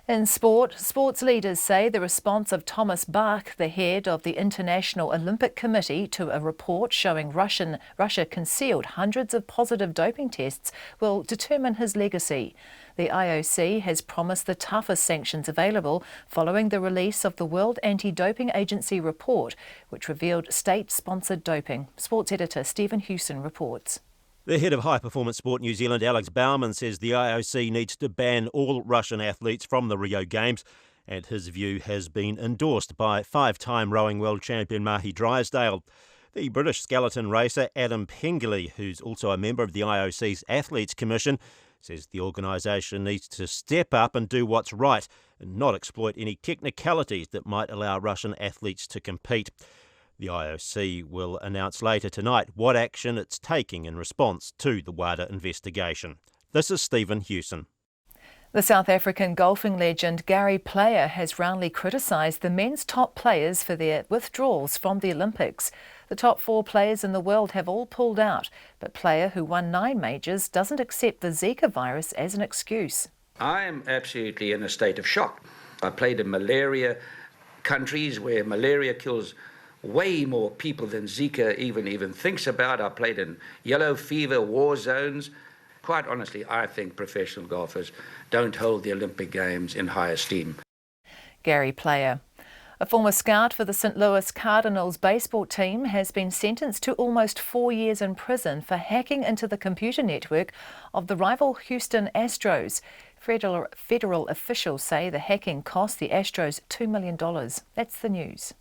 F: In sport, sports leaders say the response of Thomas Bach, the head of the International Olympic Committee, to a report showing Russia concealed hundreds of positive doping tests will determine his legacy. The IOC has promised the toughest sanctions available following the release of the World Anti-Doping Agency report, which revealed state-sponsored doping. Sports editor Stephen Hewson reports.
K: The head of High Performance Sport New Zealand, Alex Baumann, says the IOC needs to ban all Russian athletes from the Rio Games, and his view has been endorsed by 5-time rowing world champion Mahi Drysdale. The British skeleton racer Adam Pengelly, who's also a member of the IOC's Athletes Commission, says the organisation needs to step up and do what's right and not exploit any technicalities that might allow Russian athletes to compete. The IOC will announce later tonight what action it's taking in response to the WADA investigation. This is Stephen Hewson.
F: The South African golfing legend Gary Player has roundly criticised the men's top players for their withdrawals from the Olympics. The top 4 players in the world have all pulled out, but Player, who won 9 majors, doesn't accept the Zika virus as an excuse.
C: I am absolutely in a state of shock. I played in malaria countries where malaria kills way more people than Zika even thinks about. I played in yellow fever war zones. Quite honestly, I think professional golfers don't hold the Olympic Games in high esteem.
F: Gary Player. A former scout for the St Louis Cardinals baseball team has been sentenced to almost 4 years in prison for hacking into the computer network of the rival Houston Astros. Federal officials say the hacking cost the Astros $2 million. That's the news.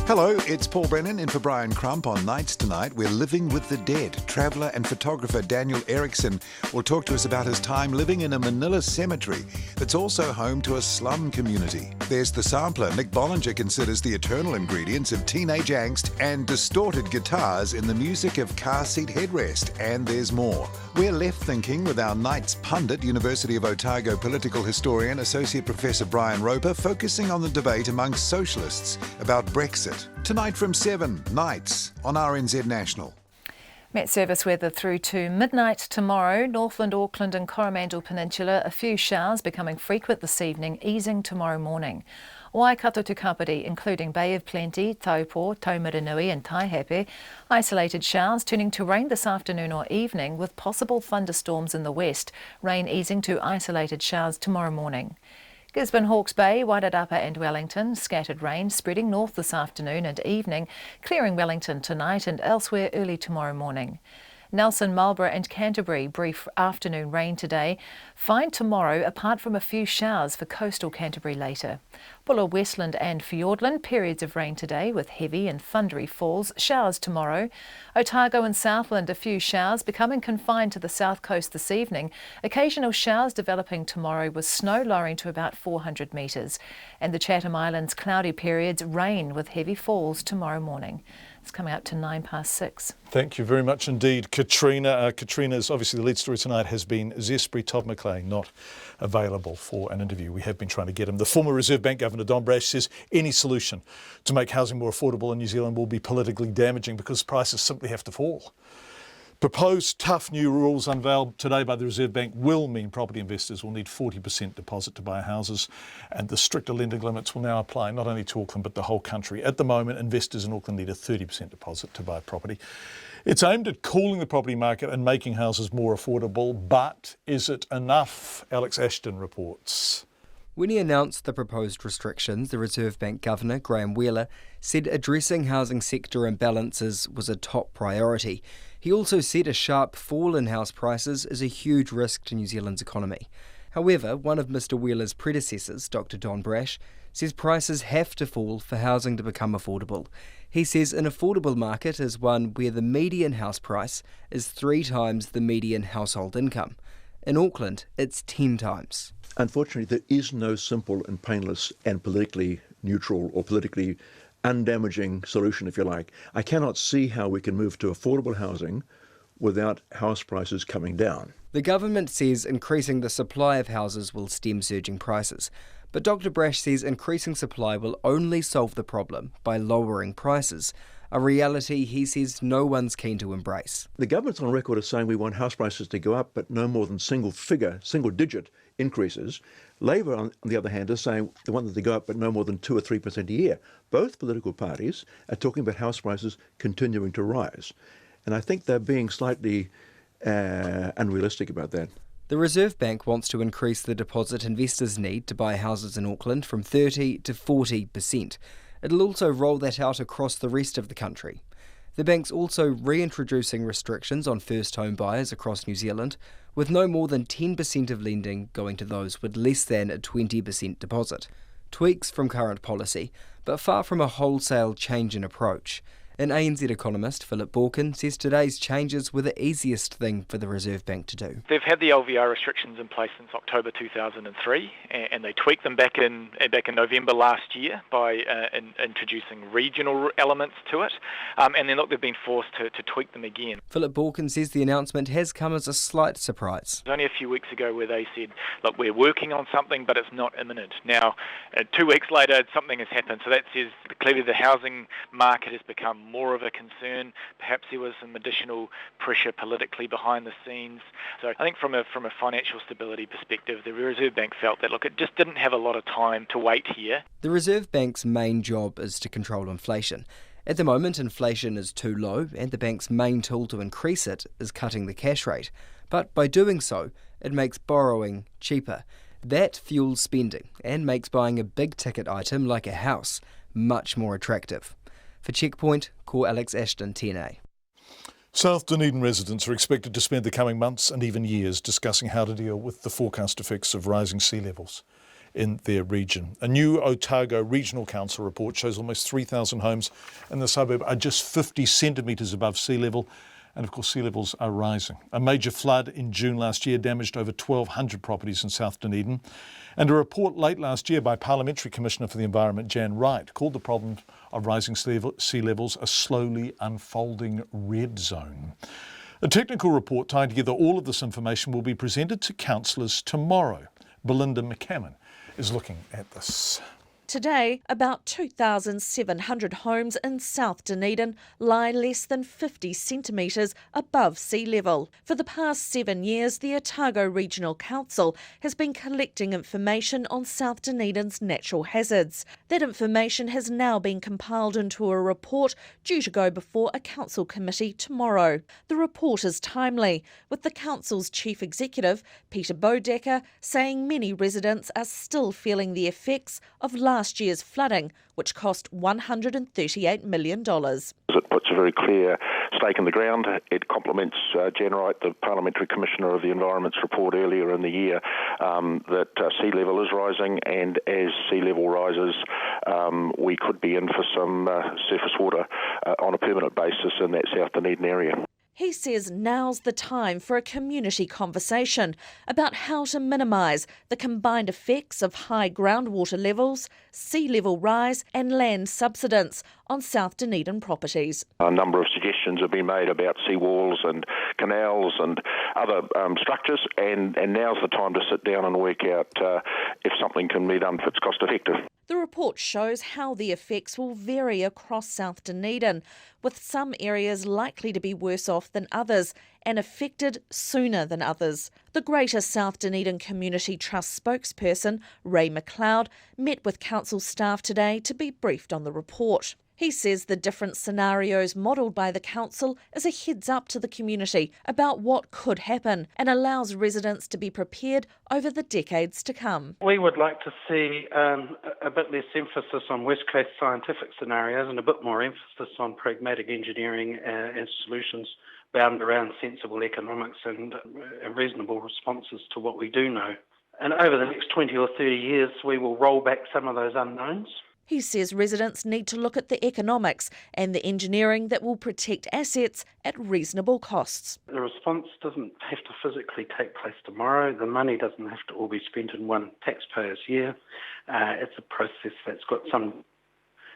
D: Hello, it's Paul Brennan in for Brian Crump on Nights Tonight. We're living with the dead. Traveller and photographer Daniel Erickson will talk to us about his time living in a Manila cemetery that's also home to a slum community. There's the sampler. Nick Bollinger considers the eternal ingredients of teenage angst and distorted guitars in the music of car seat headrest. And there's more. We're left thinking with our Night's pundit, University of Otago political historian, Associate Professor Brian Roper, focusing on the debate amongst socialists about Brexit. Tonight from 7, Nights on RNZ National.
F: Met service weather through to midnight tomorrow. Northland, Auckland and Coromandel Peninsula, a few showers becoming frequent this evening, easing tomorrow morning. Waikato to Kapiti, including Bay of Plenty, Taupo, Taumaranui and Taihape. Isolated showers turning to rain this afternoon or evening with possible thunderstorms in the west. Rain easing to isolated showers tomorrow morning. Gisborne, Hawke's Bay, Wairarapa and Wellington. Scattered rain spreading north this afternoon and evening, clearing Wellington tonight and elsewhere early tomorrow morning. Nelson, Marlborough and Canterbury, brief afternoon rain today. Fine tomorrow, apart from a few showers for coastal Canterbury later. Buller, Westland and Fiordland, periods of rain today with heavy and thundery falls. Showers tomorrow. Otago and Southland, a few showers, becoming confined to the south coast this evening. Occasional showers developing tomorrow with snow lowering to about 400 metres. And the Chatham Islands, cloudy periods, rain with heavy falls tomorrow morning. It's coming up to 6:09.
E: Thank you very much indeed, Katrina. Katrina's obviously the lead story tonight has been Zespri Todd McLean not available for an interview. We have been trying to get him. The former Reserve Bank Governor Don Brash says any solution to make housing more affordable in New Zealand will be politically damaging because prices simply have to fall. Proposed tough new rules unveiled today by the Reserve Bank will mean property investors will need 40% deposit to buy houses, and the stricter lending limits will now apply not only to Auckland but the whole country. At the moment, investors in Auckland need a 30% deposit to buy property. It's aimed at cooling the property market and making houses more affordable, but is it enough? Alex Ashton reports.
H: When he announced the proposed restrictions, the Reserve Bank Governor, Graham Wheeler, said addressing housing sector imbalances was a top priority. He also said a sharp fall in house prices is a huge risk to New Zealand's economy. However, one of Mr Wheeler's predecessors, Dr John Brash, says prices have to fall for housing to become affordable. He says an affordable market is one where the median house price is 3 times the median household income. In Auckland, it's 10 times.
I: Unfortunately, there is no simple and painless and politically neutral or politically undamaging solution, if you like. I cannot see how we can move to affordable housing without house prices coming down.
H: The government says increasing the supply of houses will stem surging prices. But Dr Brash says increasing supply will only solve the problem by lowering prices, a reality he says no one's keen to embrace.
I: The government's on record as saying we want house prices to go up, but no more than single-digit increases. Labour, on the other hand, is saying they want them to go up, but no more than 2 or 3% a year. Both political parties are talking about house prices continuing to rise. And I think they're being slightly unrealistic about that.
H: The Reserve Bank wants to increase the deposit investors need to buy houses in Auckland from 30 to 40%. It'll also roll that out across the rest of the country. The bank's also reintroducing restrictions on first home buyers across New Zealand, with no more than 10% of lending going to those with less than a 20% deposit. Tweaks from current policy, but far from a wholesale change in approach. An ANZ economist, Philip Borkin, says today's changes were the easiest thing for the Reserve Bank to do.
J: They've had the LVR restrictions in place since October 2003, and they tweaked them back in November last year by introducing regional elements to it, and then look, they've been forced to tweak them again.
H: Philip Borkin says the announcement has come as a slight surprise.
J: It was only a few weeks ago where they said, look, we're working on something, but it's not imminent. Now, 2 weeks later, something has happened, so that says clearly the housing market has become more of a concern. Perhaps there was some additional pressure politically behind the scenes. So I think from a financial stability perspective, the Reserve Bank felt that, look, it just didn't have a lot of time to wait here.
H: The Reserve Bank's main job is to control inflation. At the moment, inflation is too low, and the bank's main tool to increase it is cutting the cash rate. But by doing so, it makes borrowing cheaper. That fuels spending and makes buying a big-ticket item like a house much more attractive. For Checkpoint, call Alex Ashton, TNA.
E: South Dunedin residents are expected to spend the coming months and even years discussing how to deal with the forecast effects of rising sea levels in their region. A new Otago Regional Council report shows almost 3,000 homes in the suburb are just 50 centimetres above sea level, and of course sea levels are rising. A major flood in June last year damaged over 1,200 properties in South Dunedin, and a report late last year by Parliamentary Commissioner for the Environment Jan Wright called the problem of rising sea levels a slowly unfolding red zone. A technical report tying together all of this information will be presented to councillors tomorrow. Belinda McCammon is looking at this.
L: Today, about 2,700 homes in South Dunedin lie less than 50 centimetres above sea level. For the past 7 years, the Otago Regional Council has been collecting information on South Dunedin's natural hazards. That information has now been compiled into a report due to go before a council committee tomorrow. The report is timely, with the council's chief executive, Peter Bodecker, saying many residents are still feeling the effects of last year's flooding, which cost $138 million.
V: It puts a very clear
M: stake in the ground. It complements Jan Wright, the Parliamentary Commissioner of the Environment's report earlier in the year that sea level is rising, and as sea level rises, we could be in for some surface water on a permanent basis in that South Dunedin area.
L: He says now's the time for a community conversation about how to minimise the combined effects of high groundwater levels, sea level rise and land subsidence on South Dunedin properties.
M: A number of suggestions have been made about seawalls and canals and other structures, and now's the time to sit down and work out if something can be done if it's cost effective.
L: The report shows how the effects will vary across South Dunedin, with some areas likely to be worse off than others and affected sooner than others. The Greater South Dunedin Community Trust spokesperson, Ray McLeod, met with council staff today to be briefed on the report. He says the different scenarios modelled by the council is a heads up to the community about what could happen and allows residents to be prepared over the decades to come.
N: We would like to see a bit less emphasis on West Coast scientific scenarios and a bit more emphasis on pragmatic engineering and solutions bound around sensible economics and reasonable responses to what we do know. And over the next 20 or 30 years, we will roll back some of those unknowns.
L: He says residents need to look at the economics and the engineering that will protect assets at reasonable costs.
N: The response doesn't have to physically take place tomorrow. The money doesn't have to all be spent in one taxpayer's year. It's a process that's got some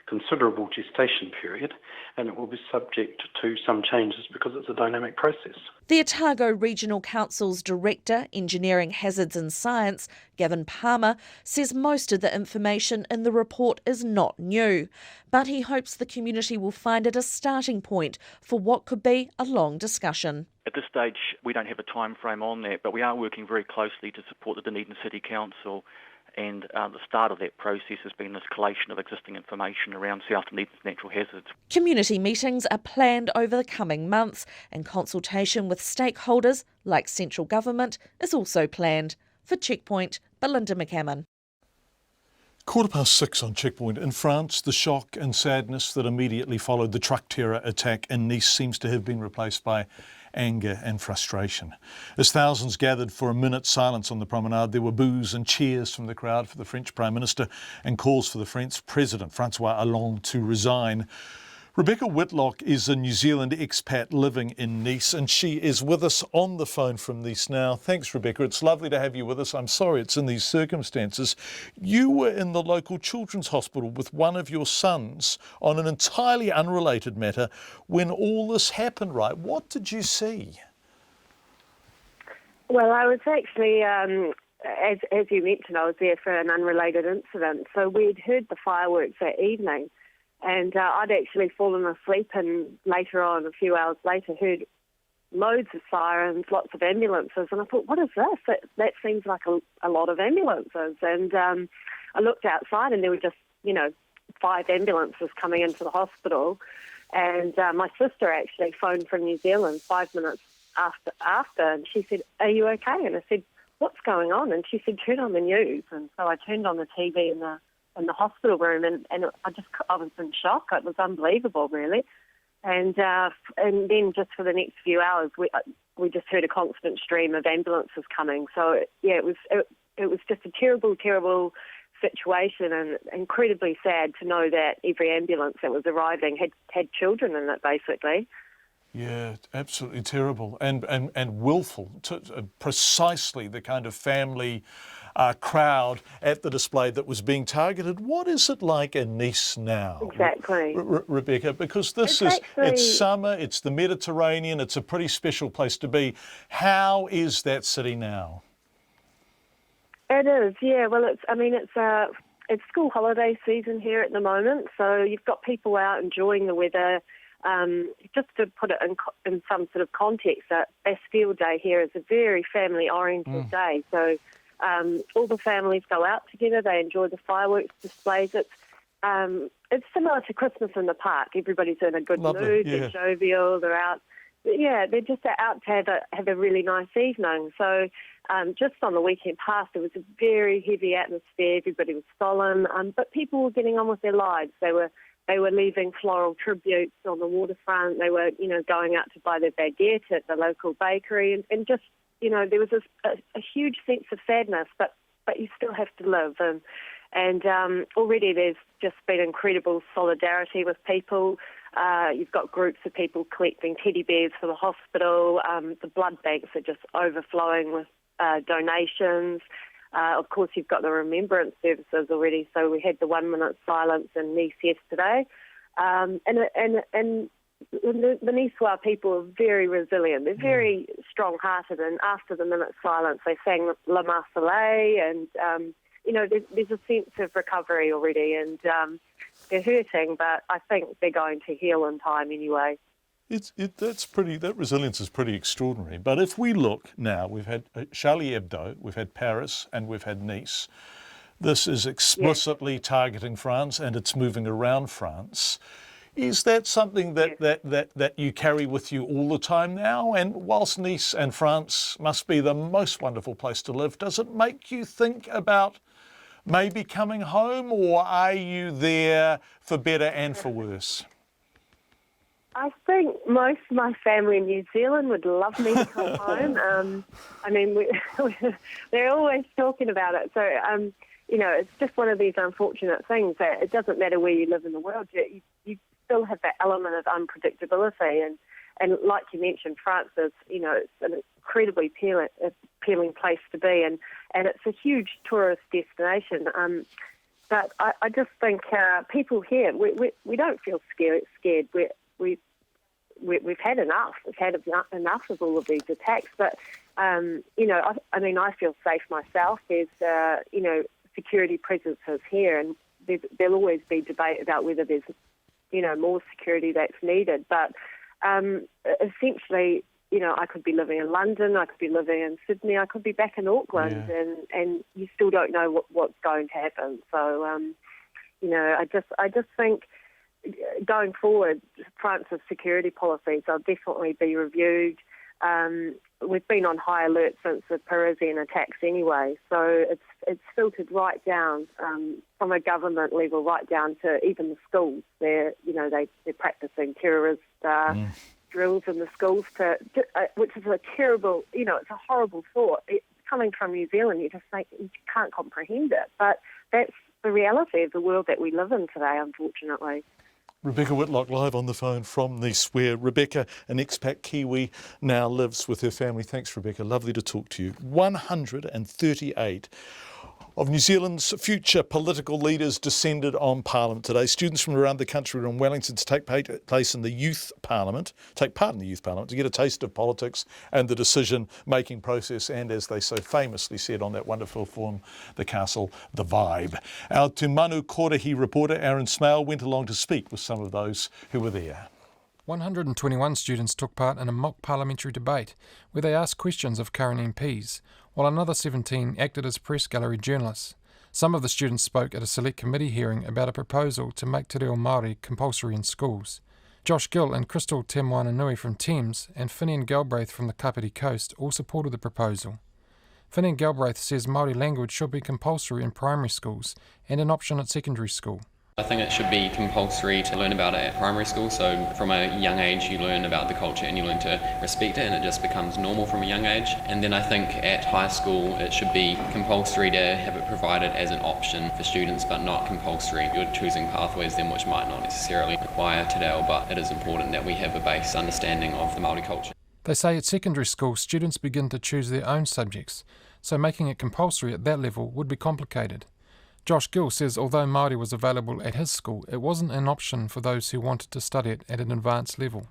N: considerable gestation period, and it will be subject to some changes because it's a dynamic process.
L: The Otago Regional Council's Director, Engineering Hazards and Science, Gavin Palmer, says most of the information in the report is not new, but he hopes the community will find it a starting point for what could be a long discussion.
O: At this stage, we don't have a time frame on that, but we are working very closely to support the Dunedin City Council. And the start of that process has been this collation of existing information around South Dunedin's natural hazards.
L: Community meetings are planned over the coming months, and consultation with stakeholders, like central government, is also planned. For Checkpoint, Belinda McCammon.
E: 6:15 on Checkpoint. In France, the shock and sadness that immediately followed the truck terror attack in Nice seems to have been replaced by anger and frustration. As thousands gathered for a minute's silence on the promenade, there were boos and cheers from the crowd for the French Prime Minister and calls for the French President, Francois Hollande, to resign. Rebecca Whitlock is a New Zealand expat living in Nice, and she is with us on the phone from Nice now. Thanks, Rebecca. It's lovely to have you with us. I'm sorry it's in these circumstances. You were in the local children's hospital with one of your sons on an entirely unrelated matter when all this happened, right? What did you see?
V: Well, I was actually, as you mentioned, I was there for an unrelated incident. So we'd heard the fireworks that evening. And I'd actually fallen asleep, and later on, a few hours later, heard loads of sirens, lots of ambulances. And I thought, what is this? That seems like a lot of ambulances. And I looked outside, and there were just, 5 ambulances coming into the hospital. And my sister actually phoned from New Zealand 5 minutes after, and she said, "Are you okay?" And I said, "What's going on?" And she said, "Turn on the news." And so I turned on the TV in the hospital room, and I was in shock. It was unbelievable, really. And then just for the next few hours, we just heard a constant stream of ambulances coming. So it was just a terrible, terrible situation, and incredibly sad to know that every ambulance that was arriving had children in it, basically.
E: Yeah, absolutely terrible and willful. Precisely the kind of family crowd at the display that was being targeted. What is it like in Nice now?
V: Exactly.
E: Rebecca, because it's summer, it's the Mediterranean, it's a pretty special place to be. How is that city now?
V: It is, yeah. Well, it's school holiday season here at the moment, so you've got people out enjoying the weather. Just to put it in some sort of context, Bastille Day here is a very family-oriented day. So all the families go out together. They enjoy the fireworks displays. It's similar to Christmas in the park. Everybody's in a good mood. Yeah. They're jovial. They're out. Yeah, they're just out to have a really nice evening. So just on the weekend past, it was a very heavy atmosphere. Everybody was solemn, but people were getting on with their lives. They were They were leaving floral tributes on the waterfront. They were, going out to buy their baguette at the local bakery, and just, there was a huge sense of sadness, but you still have to live. And already there's just been incredible solidarity with people. You've got groups of people collecting teddy bears for the hospital. The blood banks are just overflowing with donations. Of course, you've got the remembrance services already. So we had the 1 minute silence in Nice yesterday. And the Niçois people are very resilient. They're very strong-hearted. And after the minute silence, they sang La Marseillaise. And, there's a sense of recovery already. And they're hurting, but I think they're going to heal in time anyway.
E: That resilience is pretty extraordinary. But if we look now, we've had Charlie Hebdo, we've had Paris, and we've had Nice. This is explicitly targeting France, and it's moving around France. Is that something that you carry with you all the time now? And whilst Nice and France must be the most wonderful place to live, does it make you think about maybe coming home, or are you there for better and for worse?
V: I think most of my family in New Zealand would love me to come home. They're always talking about it. So, it's just one of these unfortunate things that it doesn't matter where you live in the world. You still have that element of unpredictability. And like you mentioned, France is, it's an incredibly appealing place to be. And it's a huge tourist destination. But I just think people here, we don't feel scared. We've had enough. We've had enough of all of these attacks. But, I feel safe myself. There's, security presences here, and there'll always be debate about whether there's, more security that's needed. But essentially, I could be living in London, I could be living in Sydney, I could be back in Auckland, and you still don't know what's going to happen. So, I just think going forward, France's security policies will definitely be reviewed. We've been on high alert since the Parisian attacks anyway, so it's filtered right down from a government level right down to even the schools. They're practicing terrorist drills in the schools, which is a terrible, it's a horrible thought. Coming from New Zealand, you just think you can't comprehend it, but that's the reality of the world that we live in today, unfortunately.
E: Rebecca Whitlock live on the phone from Nice, where Rebecca, an expat Kiwi, now lives with her family. Thanks, Rebecca. Lovely to talk to you. 138 of New Zealand's future political leaders descended on Parliament today. Students from around the country are in Wellington to take part in the Youth Parliament to get a taste of politics and the decision-making process, and as they so famously said on that wonderful film, The Castle, the vibe. Our Te Manu Kōrehi reporter, Aaron Smale, went along to speak with some of those who were there.
P: 121 students took part in a mock parliamentary debate where they asked questions of current MPs, while another 17 acted as press gallery journalists. Some of the students spoke at a select committee hearing about a proposal to make te reo Māori compulsory in schools. Josh Gill and Crystal Te Moananui from Thames and Finian Galbraith from the Kapiti Coast all supported the proposal. Finian Galbraith says Māori language should be compulsory in primary schools and an option at secondary school.
S: I think it should be compulsory to learn about it at primary school, so from a young age you learn about the culture and you learn to respect it, and it just becomes normal from a young age. And then I think at high school it should be compulsory to have it provided as an option for students, but not compulsory. You're choosing pathways then which might not necessarily require te reo, but it is important that we have a base understanding of the Māori culture.
P: They say at secondary school students begin to choose their own subjects, so making it compulsory at that level would be complicated. Josh Gill says although Māori was available at his school, it wasn't an option for those who wanted to study it at an advanced level.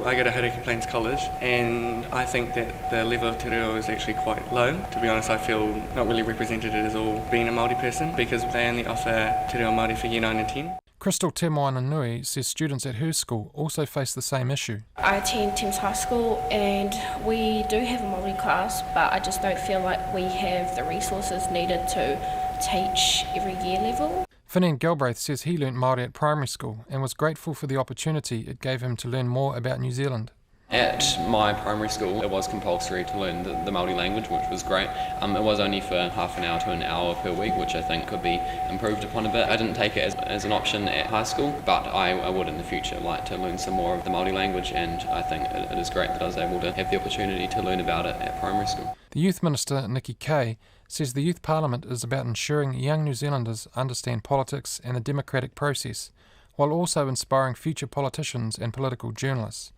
T: I go to Hauraki Plains College, and I think that the level of te reo is actually quite low. To be honest, I feel not really represented as all being a Māori person, because they only offer te reo Māori for Year 9 and 10.
P: Crystal Te Moananui says students at her school also face the same issue.
W: I attend Thames High School and we do have a Māori class, but I just don't feel like we have the resources needed to teach every year level.
P: Finian Galbraith says he learnt Māori at primary school and was grateful for the opportunity it gave him to learn more about New Zealand.
S: At my primary school, it was compulsory to learn the Māori language, which was great. It was only for half an hour to an hour per week, which I think could be improved upon a bit. I didn't take it as an option at high school, but I would in the future like to learn some more of the Māori language, and I think it is great that I was able to have the opportunity to learn about it at primary school.
P: The Youth Minister, Nikki Kaye, says the Youth Parliament is about ensuring young New Zealanders understand politics and the democratic process, while also inspiring future politicians and political journalists.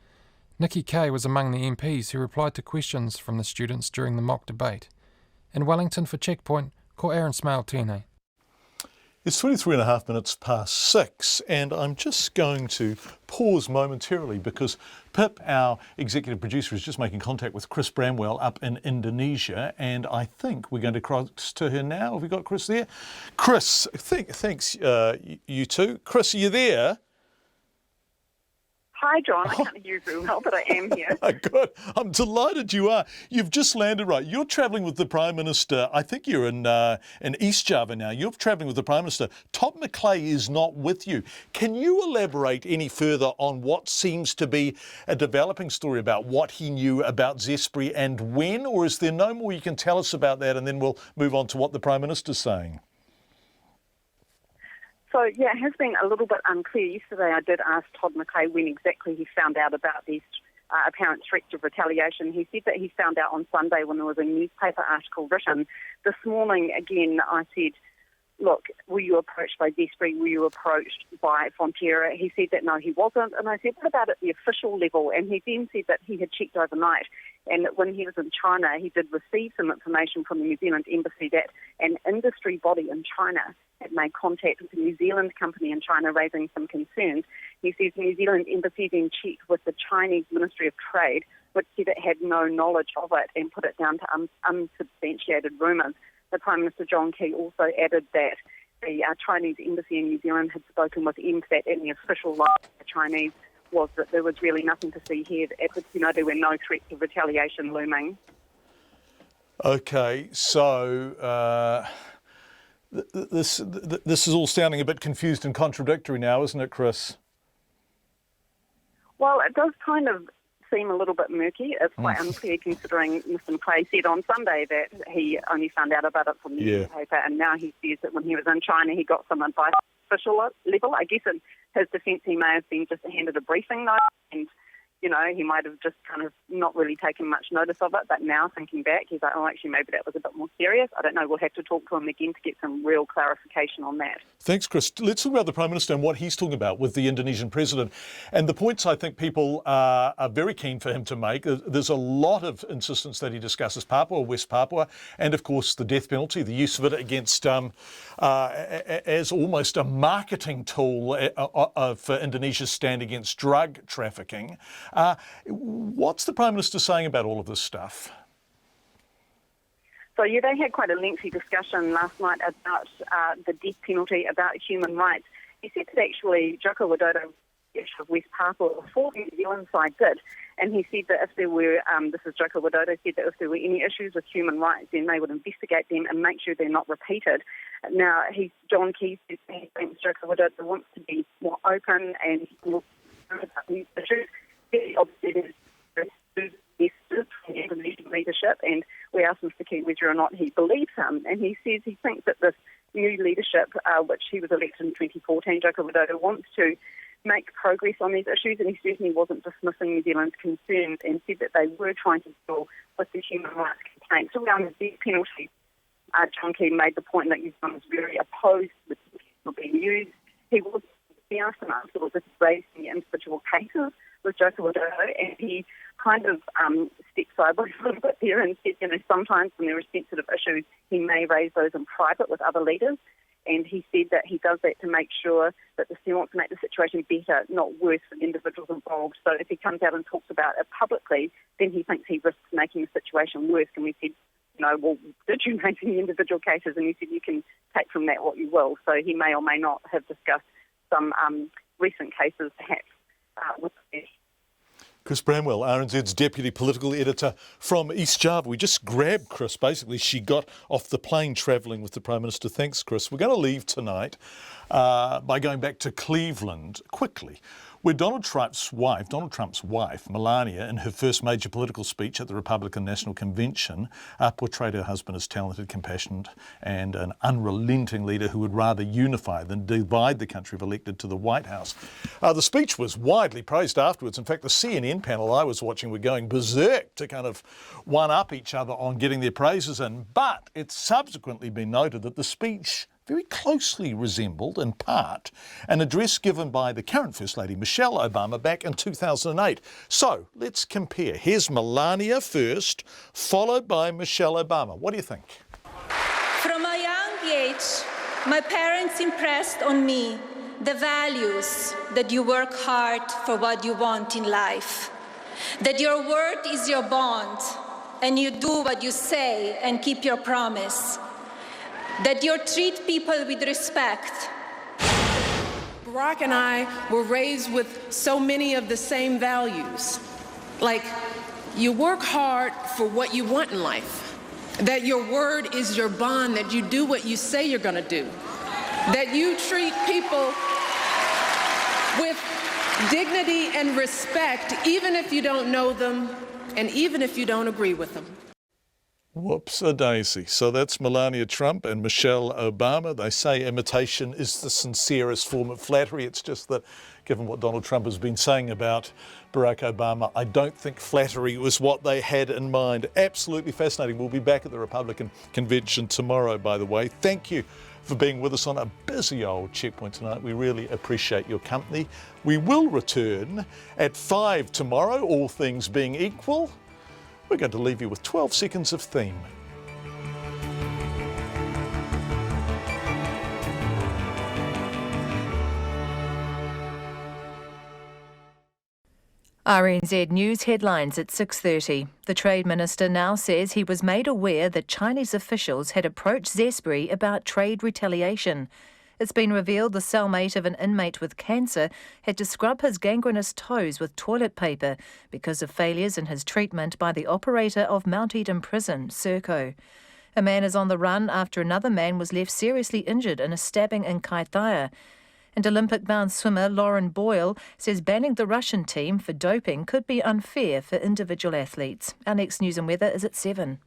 P: Nikki Kaye was among the MPs who replied to questions from the students during the mock debate. In Wellington for Checkpoint, ko Aaron Smale tēnei.
E: It's 6:23 and I'm just going to pause momentarily because Pip, our executive producer, is just making contact with Chris Bramwell up in Indonesia, and I think we're going to cross to her now. Have we got Chris there? Chris, thanks you two. Chris, are you there?
G: Hi, John. I can't hear you very well, but I am here.
E: Good. I'm delighted you are. You've just landed right. You're travelling with the Prime Minister. I think you're in East Java now. You're travelling with the Prime Minister. Todd McClay is not with you. Can you elaborate any further on what seems to be a developing story about what he knew about Zespri and when, or is there no more you can tell us about that, and then we'll move on to what the Prime Minister's saying?
G: So, yeah, it has been a little bit unclear. Yesterday I did ask Todd McClay when exactly he found out about these apparent threats of retaliation. He said that he found out on Sunday when there was a newspaper article written. This morning, again, I said, look, were you approached by Zespri? Were you approached by Fonterra? He said that no, he wasn't. And I said, what about at the official level? And he then said that he had checked overnight. And when he was in China, he did receive some information from the New Zealand Embassy that an industry body in China had made contact with a New Zealand company in China raising some concerns. He says the New Zealand Embassy then checked with the Chinese Ministry of Trade, which said it had no knowledge of it and put it down to unsubstantiated rumours. The Prime Minister, John Campbell, also added that the Chinese Embassy in New Zealand had spoken with MSAT, and the official line of the Chinese was that there was really nothing to see here. There were no threats of retaliation looming.
E: Okay, so this is all sounding a bit confused and contradictory now, isn't it, Chris?
G: Well, it does kind of seem a little bit murky. It's quite unclear considering Mr McClay said on Sunday that he only found out about it from the newspaper, and now he says that when he was in China he got some advice at the official level. I guess in his defence he may have been just handed a briefing note, and he might have just kind of not really taken much notice of it, but now thinking back, he's like, oh, actually, maybe that was a bit more serious. I don't know. We'll have to talk to him again to get some real clarification on that.
E: Thanks, Chris. Let's talk about the Prime Minister and what he's talking about with the Indonesian President. And the points I think people are very keen for him to make. There's a lot of insistence that he discusses Papua, West Papua, and of course the death penalty, the use of it against as almost a marketing tool for Indonesia's stand against drug trafficking. What's the Prime Minister saying about all of this stuff?
G: So, yeah, they had quite a lengthy discussion last night about the death penalty, about human rights. He said that actually Joko Widodo of West Papua before the New Zealand side did, and he said that if there were, this is Joko Widodo, said that if there were any issues with human rights, then they would investigate them and make sure they're not repeated. Now, John Key says he thinks Joko Widodo wants to be more open and more about these issues. Obviously, there's from the Indonesian leadership, and we asked Mr Key whether or not he believes him, and he says he thinks that this new leadership, which he was elected in 2014, Joko Widodo, wants to make progress on these issues, and he certainly wasn't dismissing New Zealand's concerns and said that they were trying to deal with the human rights complaints around the death penalty. John Key made the point that New Zealand was very opposed to the death penalty being used. He asked him afterwards if he raised any individual cases with Joko Widodo, and he kind of stepped sideways a little bit there and said, sometimes when there are sensitive issues, he may raise those in private with other leaders. And he said that he does that to make sure that he wants to make the situation better, not worse for the individuals involved. So if he comes out and talks about it publicly, then he thinks he risks making the situation worse. And we said, well, did you raise any individual cases? And he said, you can take from that what you will. So he may or may not have discussed some recent cases, perhaps, with the
E: Chris Bramwell, RNZ's Deputy Political Editor from East Java. We just grabbed Chris. Basically, she got off the plane travelling with the Prime Minister. Thanks, Chris. We're going to leave tonight by going back to Cleveland quickly, where Donald Trump's wife, Melania, in her first major political speech at the Republican National Convention, portrayed her husband as talented, compassionate and an unrelenting leader who would rather unify than divide the country if elected to the White House. The speech was widely praised afterwards. In fact, the CNN panel I was watching were going berserk to kind of one-up each other on getting their praises in. But it's subsequently been noted that the speech very closely resembled, in part, an address given by the current First Lady, Michelle Obama, back in 2008. So let's compare. Here's Melania first, followed by Michelle Obama. What do you think?
A: From a young age, my parents impressed on me the values that you work hard for what you want in life, that your word is your bond, and you do what you say and keep your promise, that you treat people with respect.
R: Barack and I were raised with so many of the same values, like you work hard for what you want in life, that your word is your bond, that you do what you say you're going to do, that you treat people with dignity and respect, even if you don't know them and even if you don't agree with them.
E: Whoops-a-daisy. So that's Melania Trump and Michelle Obama. They say imitation is the sincerest form of flattery. It's just that, given what Donald Trump has been saying about Barack Obama, I don't think flattery was what they had in mind. Absolutely fascinating. We'll be back at the Republican Convention tomorrow, by the way. Thank you for being with us on a busy old Checkpoint tonight. We really appreciate your company. We will return at 5 tomorrow, all things being equal. We're going to leave you with 12 seconds of theme.
F: RNZ News headlines at 6:30. The Trade Minister now says he was made aware that Chinese officials had approached Zespri about trade retaliation. It's been revealed the cellmate of an inmate with cancer had to scrub his gangrenous toes with toilet paper because of failures in his treatment by the operator of Mount Eden Prison, Serco. A man is on the run after another man was left seriously injured in a stabbing in Kaitaia. And Olympic-bound swimmer Lauren Boyle says banning the Russian team for doping could be unfair for individual athletes. Our next news and weather is at 7.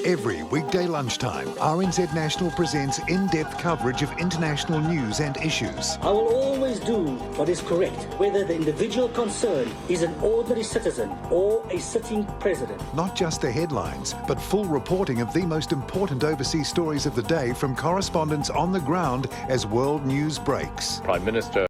D: Every weekday lunchtime, RNZ National presents in-depth coverage of international news and issues.
U: I will always do what is correct, whether the individual concerned is an ordinary citizen or a sitting president.
D: Not just the headlines, but full reporting of the most important overseas stories of the day from correspondents on the ground as world news breaks.
X: Prime Minister